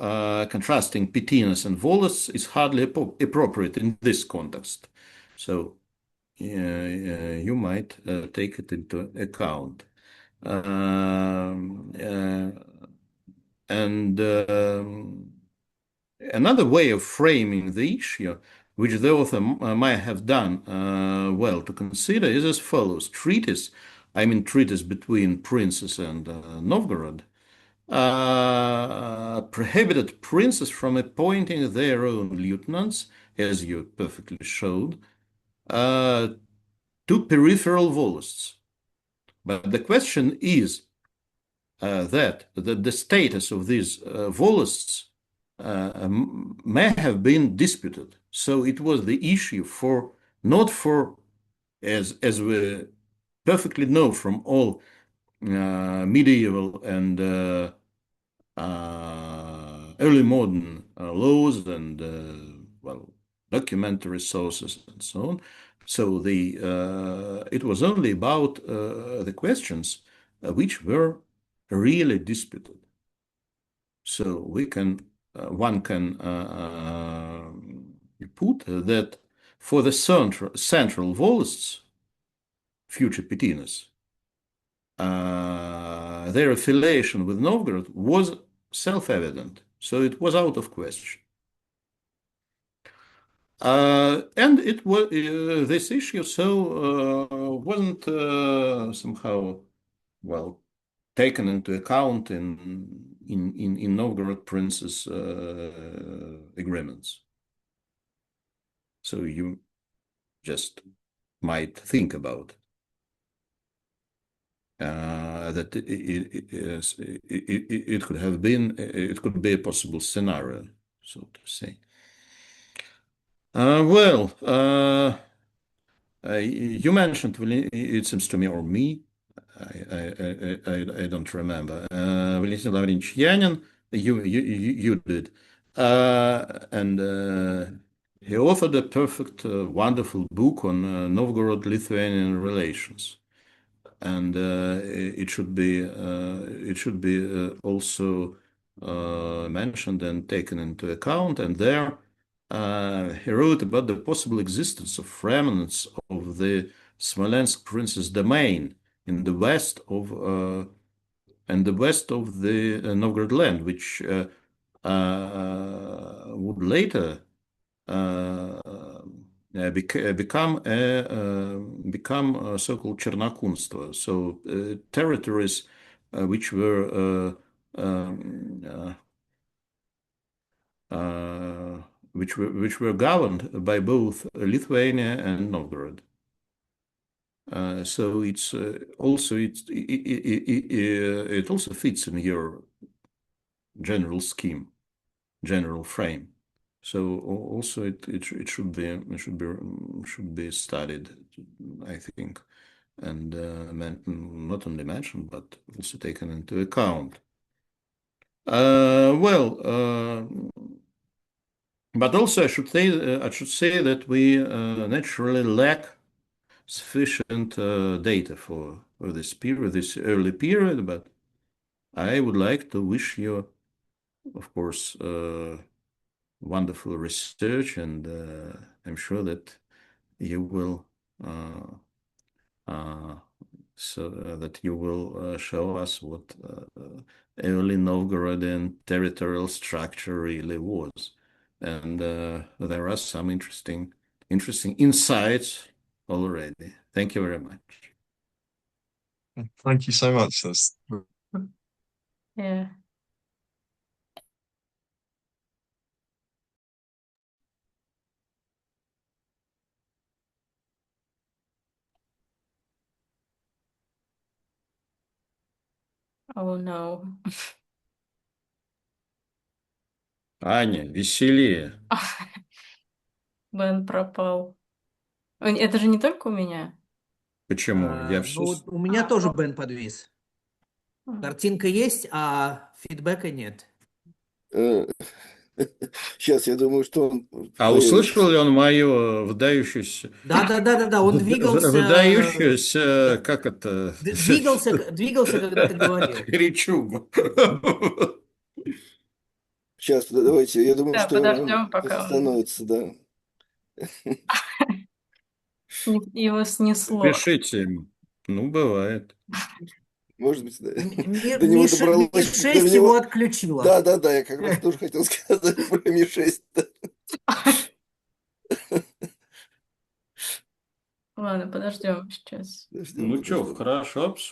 Speaker 3: contrasting Pyatinas and Volosts is hardly appropriate in this context. So you might take it into account. And another way of framing the issue, which the author might have done well to consider, is as follows. Treatise between princes and Novgorod, prohibited princes from appointing their own lieutenants, as you perfectly showed, to peripheral Volosts. But the question is that the status of these Volosts may have been disputed. So it was the issue not for, as we perfectly know from all medieval and early modern laws and documentary sources and so on. So it was only about the questions which were really disputed. So one can put that for the central Volosts, future Pyatinas, their affiliation with Novgorod was self-evident, so it was out of question. And it was this issue wasn't somehow taken into account in Novgorod princes' agreements. So you just might think about that it could have been, it could be a possible scenario, so to say. You mentioned, it seems to me, or me, I don't remember. Veliky Novgorod, you did, and he authored a perfect, wonderful book on Novgorod-Lithuanian relations, and it should be also mentioned and taken into account. And there he wrote about the possible existence of remnants of the Smolensk prince's domain in the west of the Novgorod land, which would later become so-called Chernokunstvo, so territories which were governed by both Lithuania and Novgorod. So it also fits in your general scheme. general frame. So also it should be studied, I think, and not only mentioned but also taken into account. But also I should say that we naturally lack sufficient data for this period, this early period. But I would like to wish you, of course, wonderful research, and I'm sure that you will show us what early Novgorodian territorial structure really was, and there are some interesting insights already. Thank you very much.
Speaker 4: Thank you so much.
Speaker 2: Yeah. Oh no.
Speaker 3: Аня, веселее.
Speaker 2: Бен пропал. Это же не только у меня.
Speaker 3: Почему? Я все...
Speaker 5: Ну, у меня тоже Бен подвис. Картинка есть, а фидбэка нет.
Speaker 6: Сейчас, я думаю, что он...
Speaker 3: А услышал ли он мою выдающуюся...
Speaker 5: Да, он двигался...
Speaker 3: Выдающуюся, как это...
Speaker 5: Двигался, когда ты говорил.
Speaker 3: Речугу.
Speaker 6: Сейчас, давайте, я думаю,
Speaker 2: Да,
Speaker 6: что
Speaker 2: подождем,
Speaker 6: он
Speaker 2: пока он...
Speaker 6: остановится, да.
Speaker 2: Его снесло.
Speaker 3: Пишите ему. Ну, бывает.
Speaker 6: Может быть, да.
Speaker 5: Мир
Speaker 6: До него добралось.
Speaker 5: Ми-6 его отключила.
Speaker 6: Да, я как раз тоже хотел сказать про Ми-6.
Speaker 2: Ладно, подождем сейчас.
Speaker 3: Ну что, хорошо обсудим.